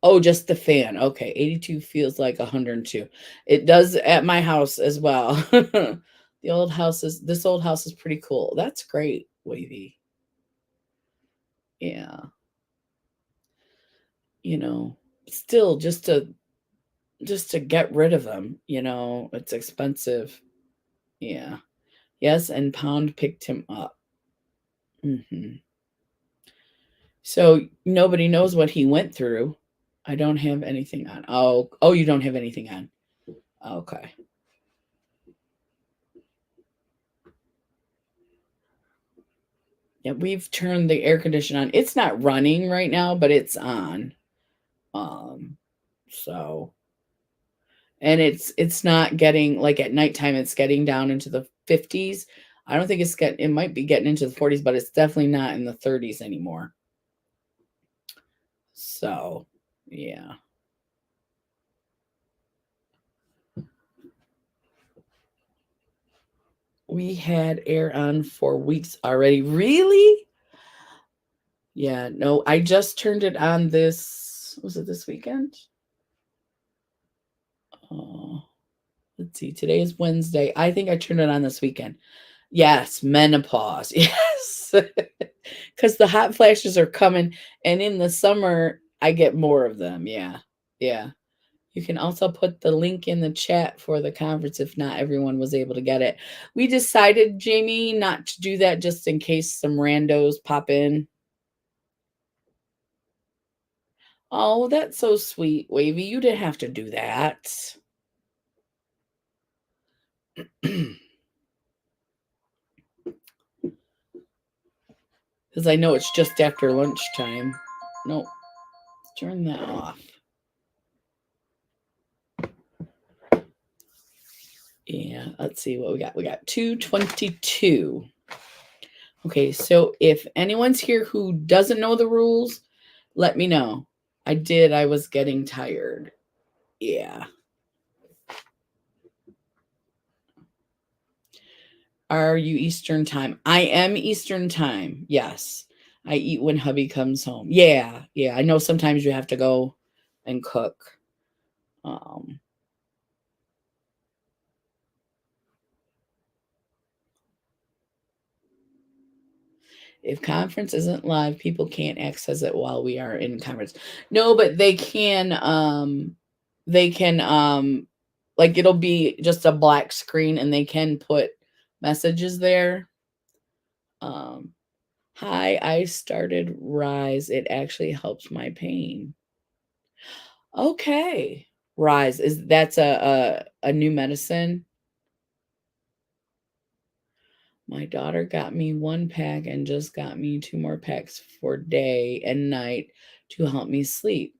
Oh, just the fan. Okay, 82 feels like 102. It does at my house as well. This old house is pretty cool. That's great, Wavy. Yeah. Still just to get rid of him, it's expensive. Yeah. Yes, and Pound picked him up. So nobody knows what he went through. I don't have anything on. Oh, you don't have anything on. Okay. Yeah, we've turned the air conditioner on. It's not running right now, but it's on. So, and it's not getting, like, at nighttime, it's getting down into the 50s. I don't think it might be getting into the 40s, but it's definitely not in the 30s anymore. So, yeah. We had air on for weeks already. Really? Yeah, no, I just turned it on was it this weekend? Oh, let's see. Today is Wednesday. I think I turned it on this weekend. Yes, menopause. Yes. Because the hot flashes are coming, and in the summer, I get more of them. Yeah. Yeah. You can also put the link in the chat for the conference if not everyone was able to get it. We decided, Jamie, not to do that just in case some randos pop in. Oh, that's so sweet, Wavy. You didn't have to do that. Because I know it's just after lunchtime. No, let's turn that off. Yeah, let's see what we got. We got 222. Okay, so if anyone's here who doesn't know the rules, let me know. I was getting tired. Yeah. Are you Eastern time? I am Eastern time. Yes. I eat when hubby comes home. Yeah. Yeah. I know sometimes you have to go and cook. If conference isn't live, people can't access it while we are in conference. No, but they can like, it'll be just a black screen and they can put messages there. Hi, I started Rise. It actually helps my pain. Okay. Rise, that's a new medicine? My daughter got me 1 pack and just got me 2 more packs for day and night to help me sleep.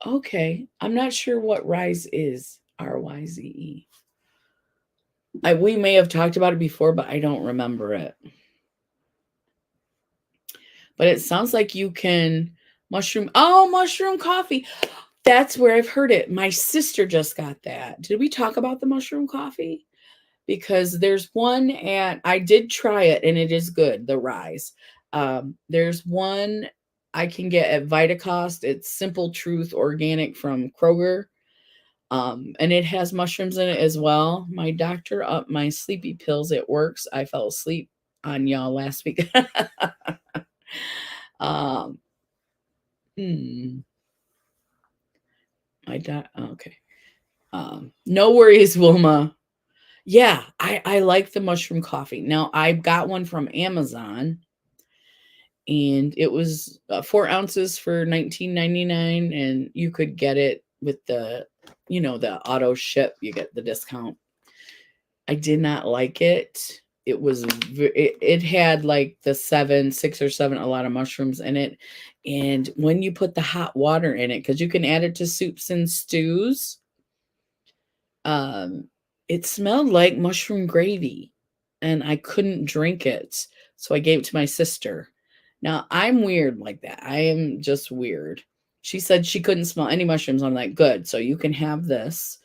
Okay. I'm not sure what Rise is. RYZE. We may have talked about it before, but I don't remember it. But it sounds like you can mushroom coffee. That's where I've heard it. My sister just got that. Did we talk about the mushroom coffee? Because there's one I did try it and it is good, the Rise. There's one I can get at Vitacost. It's Simple Truth Organic from Kroger. And it has mushrooms in it as well. My doctor upped my sleepy pills. It works. I fell asleep on y'all last week. um, okay. No worries, Wilma. Yeah, I like the mushroom coffee. Now, I got one from Amazon, and it was 4 ounces for $19.99, and you could get it with the auto ship. You get the discount. I did not like it. It had like the 6 or 7, a lot of mushrooms in it. And when you put the hot water in it, because you can add it to soups and stews, it smelled like mushroom gravy and I couldn't drink it. So I gave it to my sister Now, I'm weird like that. I am just weird. She said she couldn't smell any mushrooms. I'm like, good. So you can have this.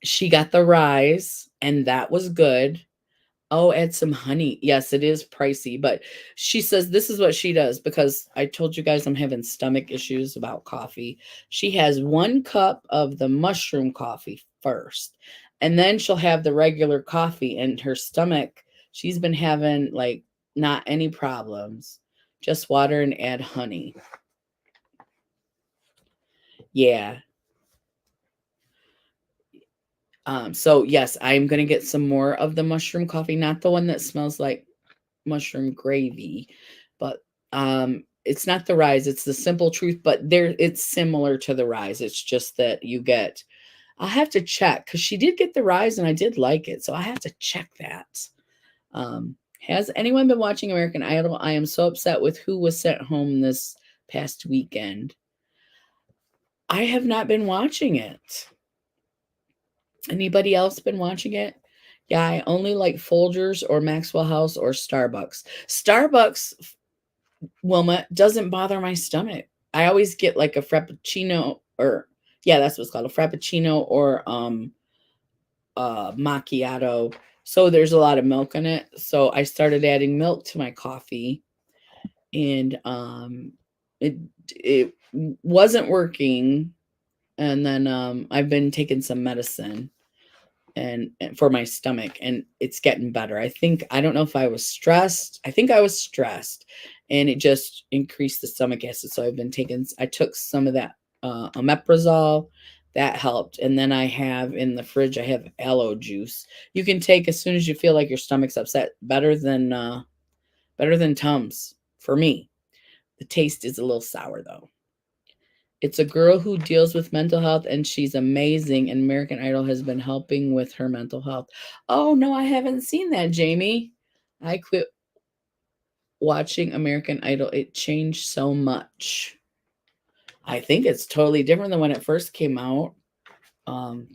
She got the rise, and that was good. Oh, add some honey. Yes, it is pricey, but she says this is what she does because I told you guys I'm having stomach issues about coffee. She has 1 cup of the mushroom coffee first, and then she'll have the regular coffee, and her stomach, she's been having like not any problems. Just water and add honey. Yeah. So yes, I'm gonna get some more of the mushroom coffee, not the one that smells like mushroom gravy, but it's not the rise, it's the simple truth, but there it's similar to the rise. It's just that you get I'll have to check because she did get the rise and I did like it. So I have to check that. Has anyone been watching American Idol? I am so upset with who was sent home this past weekend. I have not been watching it. Anybody else been watching it? Yeah, I only like Folgers or Maxwell House or Starbucks. Starbucks, Wilma, doesn't bother my stomach. I always get like a frappuccino or yeah, that's what's called a frappuccino or macchiato. So there's a lot of milk in it. So I started adding milk to my coffee and it it wasn't working and then I've been taking some medicine and for my stomach and it's getting better. I don't know if I was stressed. I think I was stressed and it just increased the stomach acid. So I took some of that omeprazole that helped. And then I have in the fridge, I have aloe juice. You can take as soon as you feel like your stomach's upset, better than Tums for me. The taste is a little sour though. It's a girl who deals with mental health and she's amazing. And American Idol has been helping with her mental health. Oh, no, I haven't seen that, Jamie. I quit watching American Idol. It changed so much. I think it's totally different than when it first came out. Um,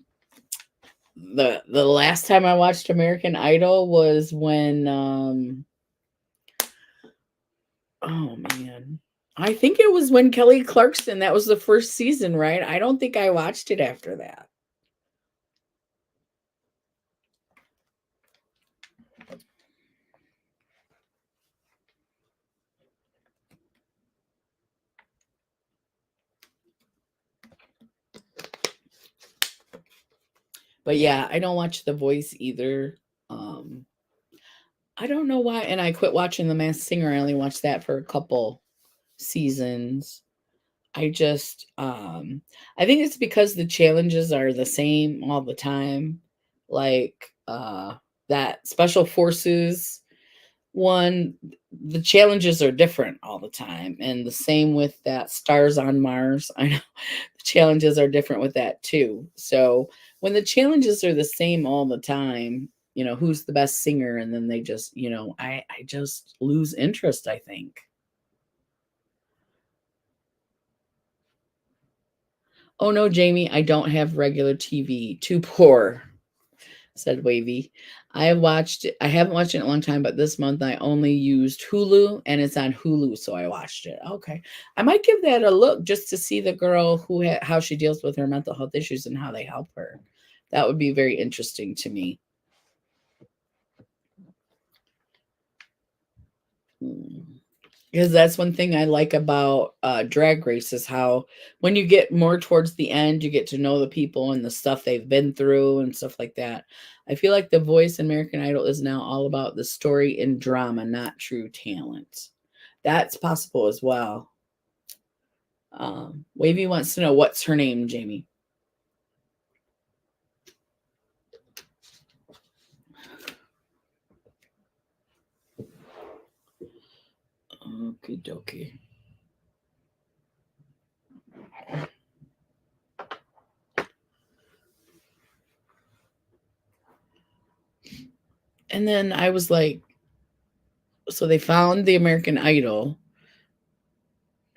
the last time I watched American Idol was when oh man. I think it was when Kelly Clarkson, that was the first season, right? I don't think I watched it after that. But yeah, I don't watch The Voice either. Um, I don't know why, and I quit watching The Masked Singer. I only watched that for a couple seasons. I just, I think it's because the challenges are the same all the time. Like, that Special Forces one, the challenges are different all the time. And the same with that Stars on Mars. I know the challenges are different with that too. So when the challenges are the same all the time, who's the best singer? And then they just, I just lose interest, I think. Oh no, Jamie, I don't have regular TV. Too poor, said Wavy. I haven't watched it in a long time, but this month I only used Hulu and it's on Hulu, so I watched it. Okay. I might give that a look just to see the girl how she deals with her mental health issues and how they help her. That would be very interesting to me. Because that's one thing I like about Drag Race is how when you get more towards the end, you get to know the people and the stuff they've been through and stuff like that. I feel like The Voice American Idol is now all about the story and drama, not true talent. That's possible as well. Wavy wants to know what's her name, Jamie. Okie dokie. And then I was like, so they found the American Idol.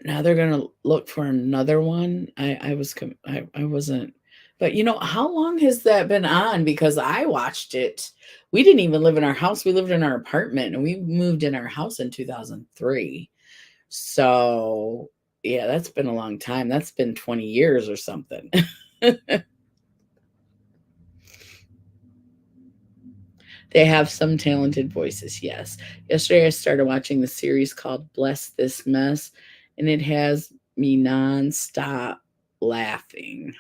Now they're gonna look for another one. I wasn't But how long has that been on? Because I watched it. We didn't even live in our house. We lived in our apartment and we moved in our house in 2003. So, yeah, that's been a long time. That's been 20 years or something. They have some talented voices, yes. Yesterday I started watching the series called Bless This Mess, and it has me nonstop laughing.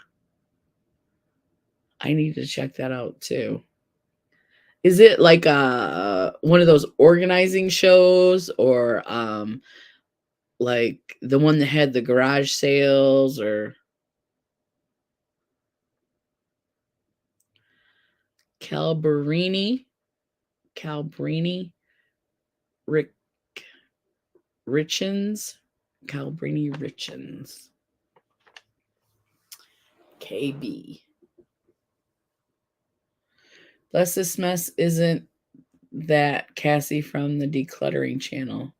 I need to check that out too. Is it like one of those organizing shows or like the one that had the garage sales or Calberini? Calbrini? Rick Richens? Calbrini Richens. KB. Bless This Mess isn't that Cassie from the Decluttering Channel.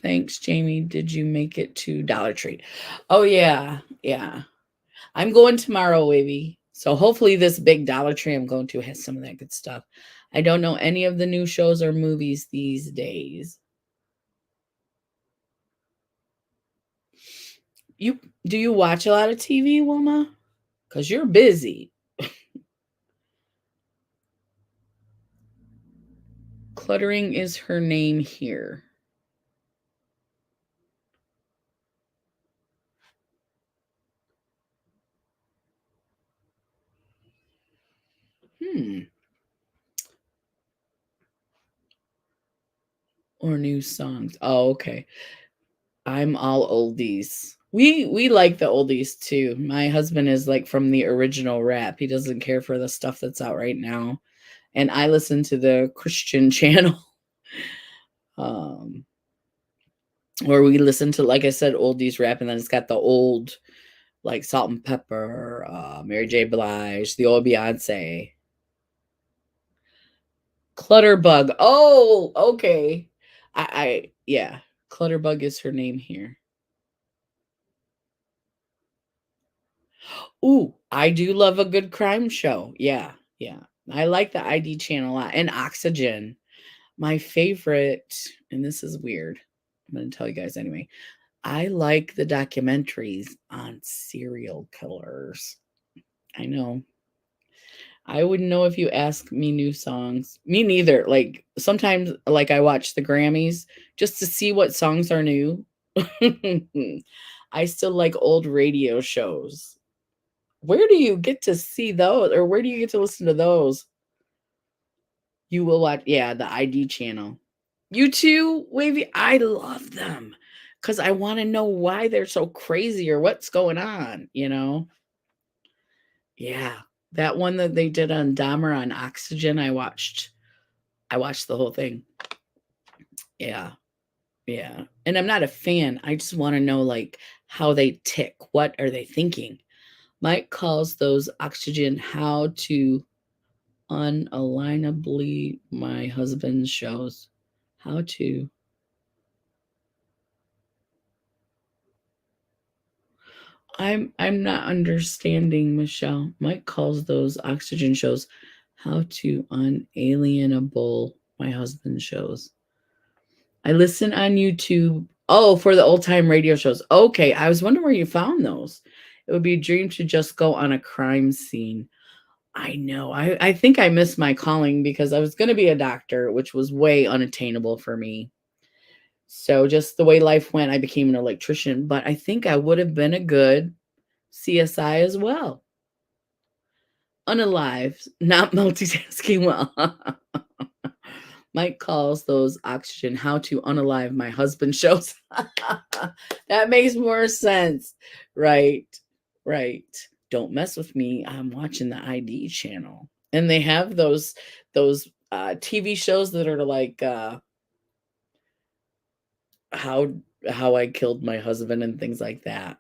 Thanks, Jamie. Did you make it to Dollar Tree? Oh, yeah. Yeah. I'm going tomorrow, Wavy. So hopefully this big Dollar Tree I'm going to has some of that good stuff. I don't know any of the new shows or movies these days. Do you watch a lot of TV, Wilma? Because you're busy. Cluttering is her name here. Or new songs. Oh, okay. I'm all oldies. We like the oldies too. My husband is like from the original rap. He doesn't care for the stuff that's out right now. And I listen to the Christian channel. um where we listen to, like I said, oldies rap, and then it's got the old like Salt and Pepper, Mary J. Blige, the old Beyonce. Clutterbug. Oh, okay. I yeah. Clutterbug is her name here. Ooh, I do love a good crime show. Yeah, yeah. I like the ID channel a lot, and Oxygen. My favorite, and this is weird. I'm going to tell you guys anyway. I like the documentaries on serial killers. I know. I wouldn't know if you ask me new songs. Me neither. Like sometimes like I watch the Grammys just to see what songs are new. I still like old radio shows. Where do you get to see those, or where do you get to listen to those? You will watch, yeah, the ID channel. You too, Wavy? I love them because I want to know why they're so crazy or what's going on. Yeah. That one that they did on Dahmer on Oxygen, I watched the whole thing. Yeah. Yeah. And I'm not a fan. I just want to know like how they tick. What are they thinking? Mike calls those Oxygen how to unalienably my husband's shows. How to I'm not understanding, Michelle. Mike calls those Oxygen shows how to unalienable my husband's shows. I listen on YouTube. Oh, for the old time radio shows. Okay, I was wondering where you found those. It would be a dream to just go on a crime scene. I know. I think I missed my calling because I was going to be a doctor, which was way unattainable for me. So just the way life went, I became an electrician, but I think I would have been a good CSI as well. Unalive, not multitasking well. Mike calls those Oxygen how to unalive my husband shows. That makes more sense. Right. Right. Don't mess with me. I'm watching the ID channel. And they have those TV shows that are like how I killed my husband and things like that.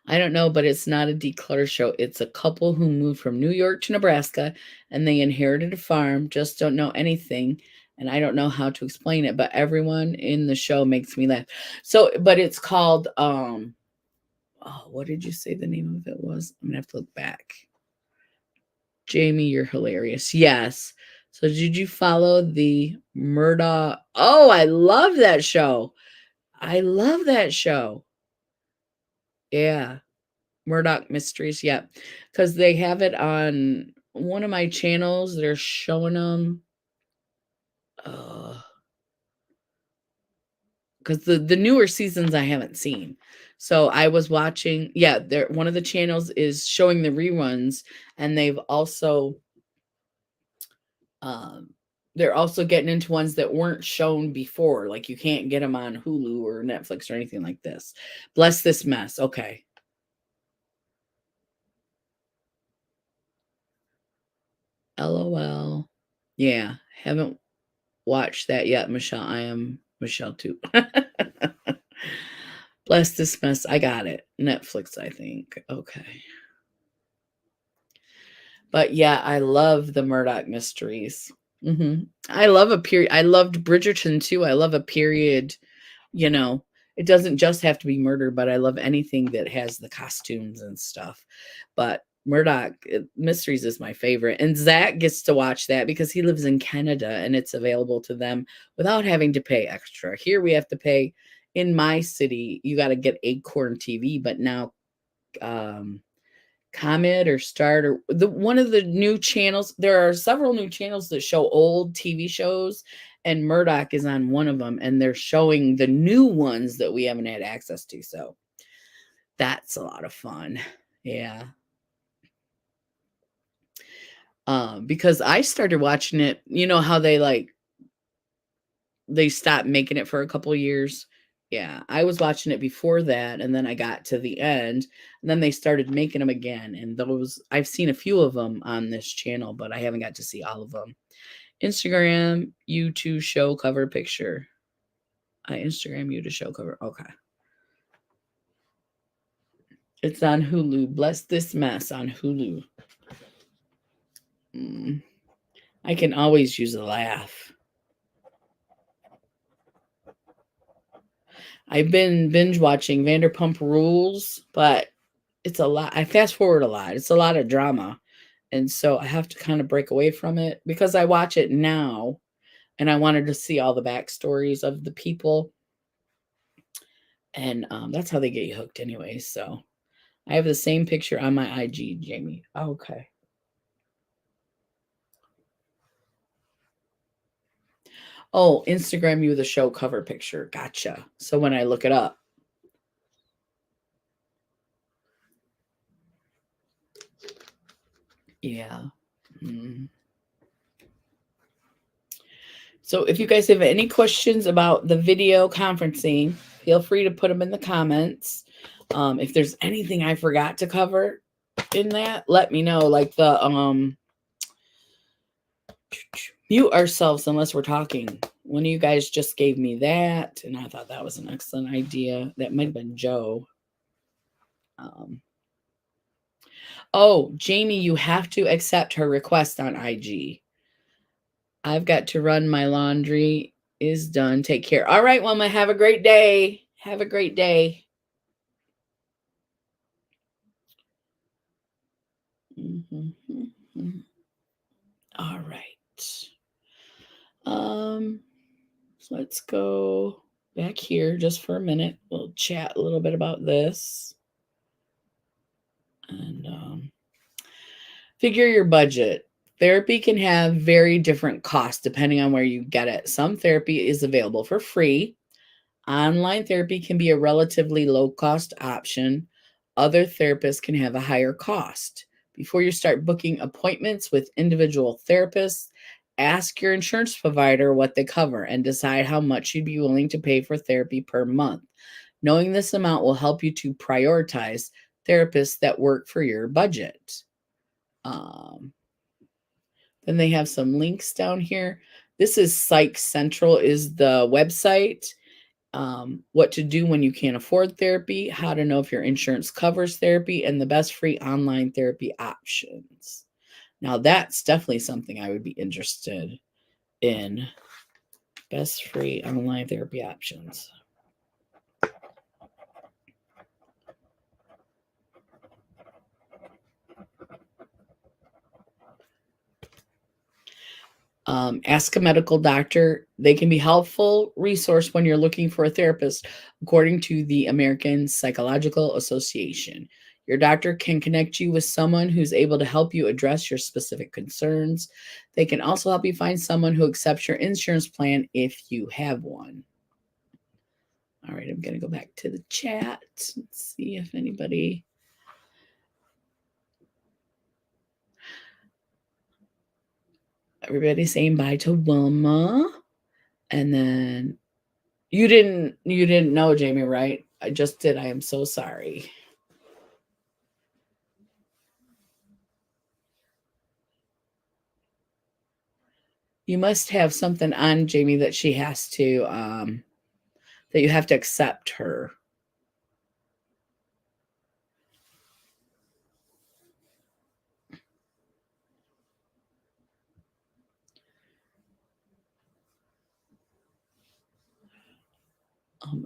I don't know, but it's not a declutter show. It's a couple who moved from New York to Nebraska and they inherited a farm, just don't know anything. and I don't know how to explain it, but everyone in the show makes me laugh. So, but it's called oh, what did you say the name of it was? I'm gonna have to look back. Jamie, you're hilarious. Yes. So did you follow the Murdoch? Oh, I love that show. I love that show. Yeah. Murdoch Mysteries. Yeah. Because they have it on one of my channels. They're showing them. Because the newer seasons I haven't seen. So I was watching, yeah, they're one of the channels is showing the reruns, and um they're also getting into ones that weren't shown before. Like you can't get them on Hulu or Netflix or anything like this. Bless This Mess. Okay. LOL. Yeah, haven't watched that yet, Michelle. I am Michelle too. Bless This Mess. I got it. Netflix, I think. Okay. But yeah, I love the Murdoch Mysteries. I love a period. I loved Bridgerton too. I love a period, you know, it doesn't just have to be murder, but I love anything that has the costumes and stuff. But Murdoch Mysteries is my favorite. And Zach gets to watch that because he lives in Canada and it's available to them without having to pay extra. Here we have to pay. In my city, you got to get Acorn TV, but now Comet or Start or one of the new channels. There are several new channels that show old TV shows, and Murdoch is on one of them, and they're showing the new ones that we haven't had access to. So that's a lot of fun. Yeah. Because I started watching it, you know how they stopped making it for a couple years. Yeah, I was watching it before that, and then I got to the end, and then they started making them again. And those I've seen a few of them on this channel, but I haven't got to see all of them. Instagram you to show cover picture. I Instagram you to show cover. Okay. It's on Hulu. Bless This Mess on Hulu. I can always use a laugh. I've been binge watching Vanderpump Rules, but it's a lot. I fast forward a lot. It's a lot of drama. And so I have to kind of break away from it because I watch it now and I wanted to see all the backstories of the people. And that's how they get you hooked anyway. So I have the same picture on my IG, Jamie. Okay. Oh, Instagram you the show cover picture. Gotcha. So when I look it up. Yeah. So if you guys have any questions about the video conferencing, feel free to put them in the comments. If there's anything I forgot to cover in that, let me know. Like the mute ourselves unless we're talking. One of you guys just gave me that, and I thought that was an excellent idea. That might have been Joe. Oh, Jamie, you have to accept her request on IG. I've got to run. My laundry is done. Take care. All right, Wilma, have a great day. Have a great day. All right. So let's go back here just for a minute. We'll chat a little bit about this. And figure your budget. Therapy can have very different costs depending on where you get it. Some therapy is available for free. Online therapy can be a relatively low-cost option. Other therapists can have a higher cost. Before you start booking appointments with individual therapists, ask your insurance provider what they cover and decide how much you'd be willing to pay for therapy per month. Knowing this amount will help you to prioritize therapists that work for your budget. Then they have some links down here. This is Psych Central is the website. What to do when you can't afford therapy, how to know if your insurance covers therapy, and the best free online therapy options. Now, that's definitely something I would be interested in. Best free online therapy options. Ask a medical doctor. They can be helpful resource when you're looking for a therapist, according to the American Psychological Association. Your doctor can connect you with someone who's able to help you address your specific concerns. They can also help you find someone who accepts your insurance plan if you have one. All right, I'm going to go back to the chat. Let's see if anybody. Everybody's saying bye to Wilma. And then you didn't know, Jamie, right? I just did. I am so sorry. You must have something on Jamie that she has to that you have to accept her.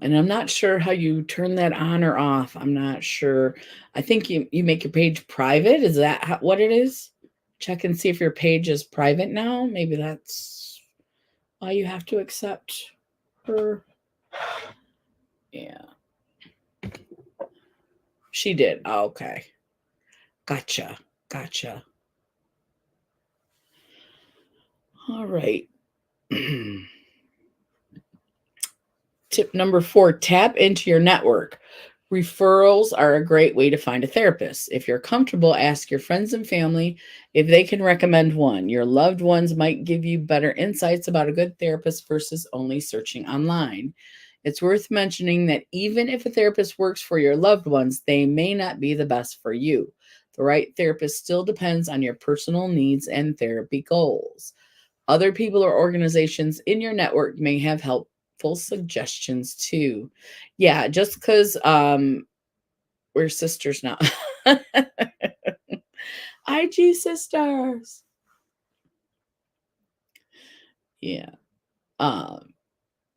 And I'm not sure how you turn that on or off. I'm not sure. I think you make your page private. Is that what it is? Check and see if your page is private now. Maybe that's why you have to accept her. Yeah. She did. Oh, okay. Gotcha. All right. Tip number 4, tap into your network. Referrals are a great way to find a therapist. If you're comfortable, ask your friends and family if they can recommend one. Your loved ones might give you better insights about a good therapist versus only searching online. It's worth mentioning that even if a therapist works for your loved ones, they may not be the best for you. The right therapist still depends on your personal needs and therapy goals. Other people or organizations in your network may have helpful suggestions too. Yeah, just because we're sisters now. IG sisters. Yeah.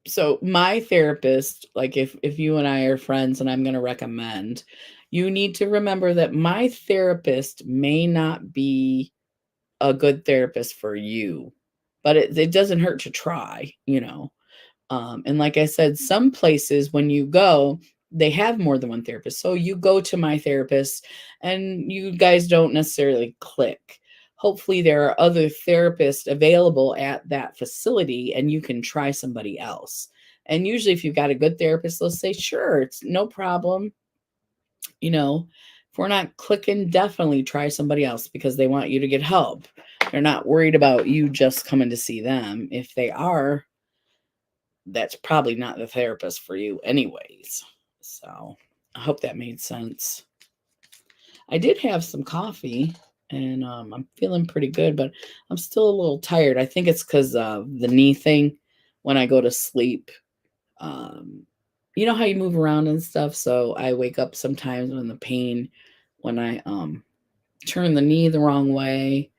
So my therapist, like if you and I are friends and I'm going to recommend, you need to remember that my therapist may not be a good therapist for you, but it doesn't hurt to try, you know. And like I said, some places when you go, they have more than one therapist. So you go to my therapist and you guys don't necessarily click. Hopefully, there are other therapists available at that facility and you can try somebody else. And usually, if you've got a good therapist, they'll say, sure, it's no problem. You know, if we're not clicking, definitely try somebody else because they want you to get help. They're not worried about you just coming to see them. If they are, that's probably not the therapist for you anyways. So I hope that made sense. I did have some coffee and I'm feeling pretty good, but I'm still a little tired. I think it's because of the knee thing when I go to sleep. Um, you know how you move around and stuff. So I wake up sometimes when the pain, when I turn the knee the wrong way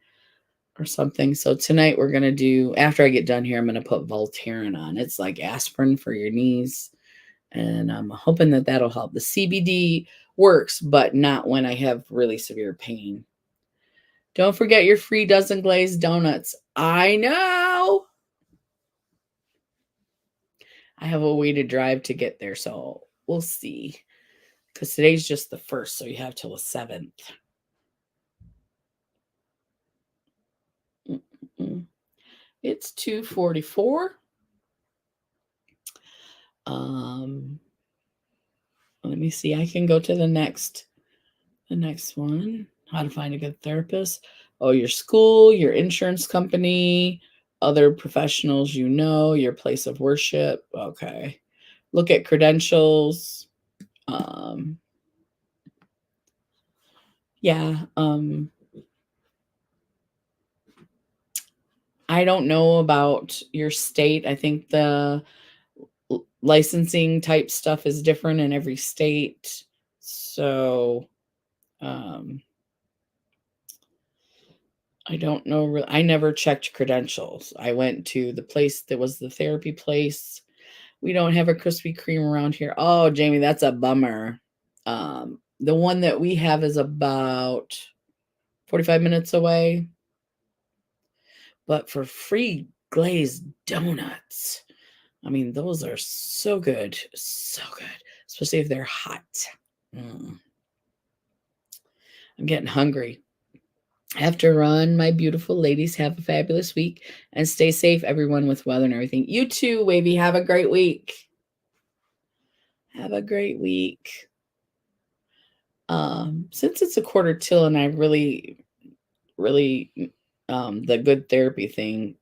or something. So tonight we're going to do, after I get done here, I'm going to put Voltaren on. It's like aspirin for your knees. And I'm hoping that that'll help. The CBD works, but not when I have really severe pain. Don't forget your free dozen glazed donuts. I know. I have a way to drive to get there, so we'll see. Because today's just the 1st, so you have till the 7th. It's 2:44. Let me see. I can go to the next one. How to find a good therapist. Oh, your school, your insurance company, other professionals you know, your place of worship. Okay. Look at credentials. Yeah. I don't know about your state. I think the licensing type stuff is different in every state. So I don't know. I never checked credentials. I went to the place that was the therapy place. We don't have a Krispy Kreme around here. Oh, Jamie, that's a bummer. The one that we have is about 45 minutes away. But for free glazed donuts, I mean, those are so good. So good. Especially if they're hot. I'm getting hungry. I have to run. My beautiful ladies, have a fabulous week and stay safe, everyone, with weather and everything. You too, Wavy. Have a great week. Have a great week. Since it's a quarter till and I really the good therapy thing,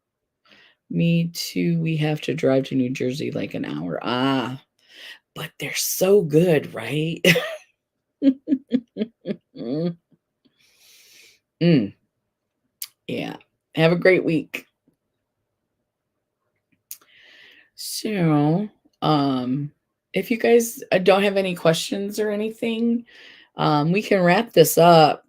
me too, we have to drive to New Jersey like an hour. But they're so good, right? Yeah. Have a great week. So, if you guys don't have any questions or anything, we can wrap this up.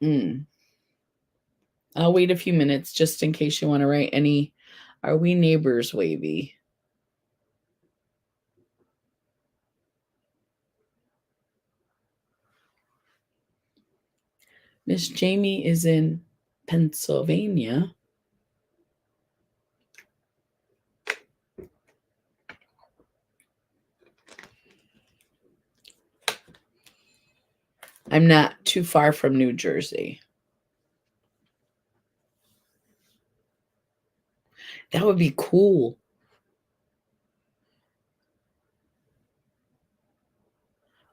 I'll wait a few minutes just in case you want to write any. Are we neighbors, Wavy? Miss Jamie is in Pennsylvania. I'm not too far from New Jersey. That would be cool.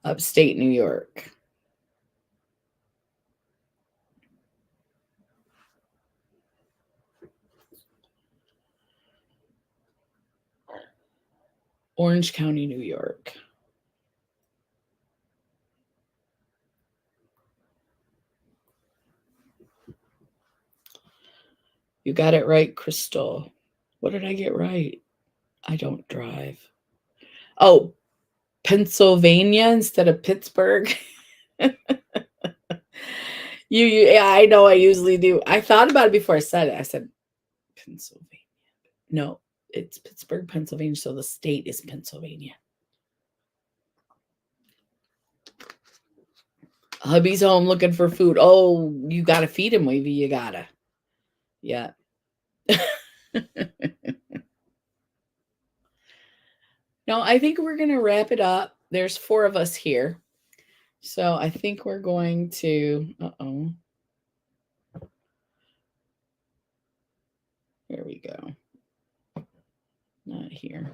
Upstate New York. Orange County, New York. You got it right, Crystal. What did I get right? I don't drive. Oh, Pennsylvania instead of Pittsburgh. Yeah, I know I usually do. I thought about it before I said it. I said Pennsylvania. No, it's Pittsburgh, Pennsylvania. So the state is Pennsylvania. Hubby's home looking for food. Oh, you got to feed him, Wavy. You got to. Yeah. No, I think we're going to wrap it up. There's 4 of us here. So I think we're going to, Here we go. Not here.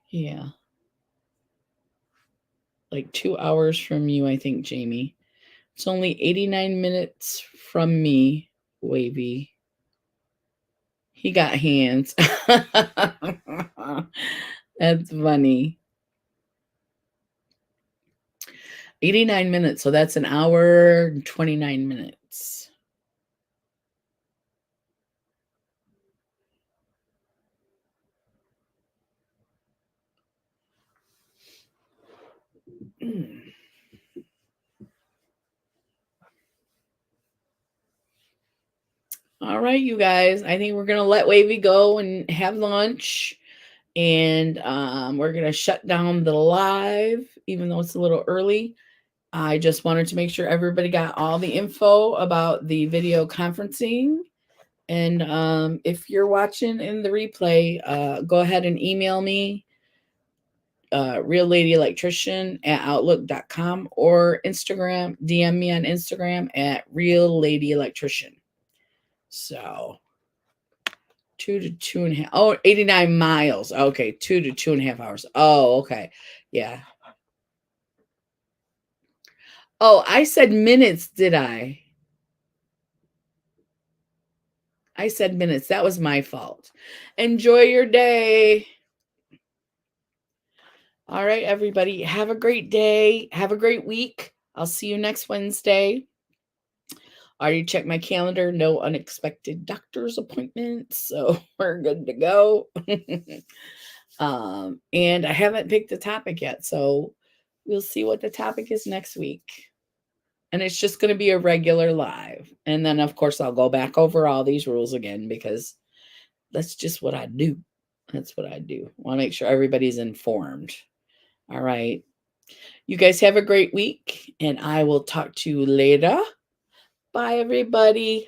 Yeah. Like 2 hours from you, I think, Jamie. It's only 89 minutes from me, Wavy. He got hands. That's funny. 89 minutes. So that's an hour and 29 minutes. All right, you guys. I think we're going to let Wavy go and have lunch. And we're going to shut down the live, even though it's a little early. I just wanted to make sure everybody got all the info about the video conferencing. And if you're watching in the replay, go ahead and email me, reallladyelectrician@outlook.com, or Instagram, DM me on Instagram at reallladyelectrician. So 2 to 2.5. Oh, 89 miles. Okay, 2 to 2.5 hours. Oh, okay. Yeah. Oh, I said minutes, did I? I said minutes. That was my fault. Enjoy your day. All right, everybody. Have a great day. Have a great week. I'll see you next Wednesday. Already checked my calendar. No unexpected doctor's appointments. So we're good to go. And I haven't picked a topic yet. So we'll see what the topic is next week. and it's just going to be a regular live. And then, of course, I'll go back over all these rules again because that's just what I do. That's what I do. I want to make sure everybody's informed. All right. You guys have a great week, and I will talk to you later. Bye, everybody.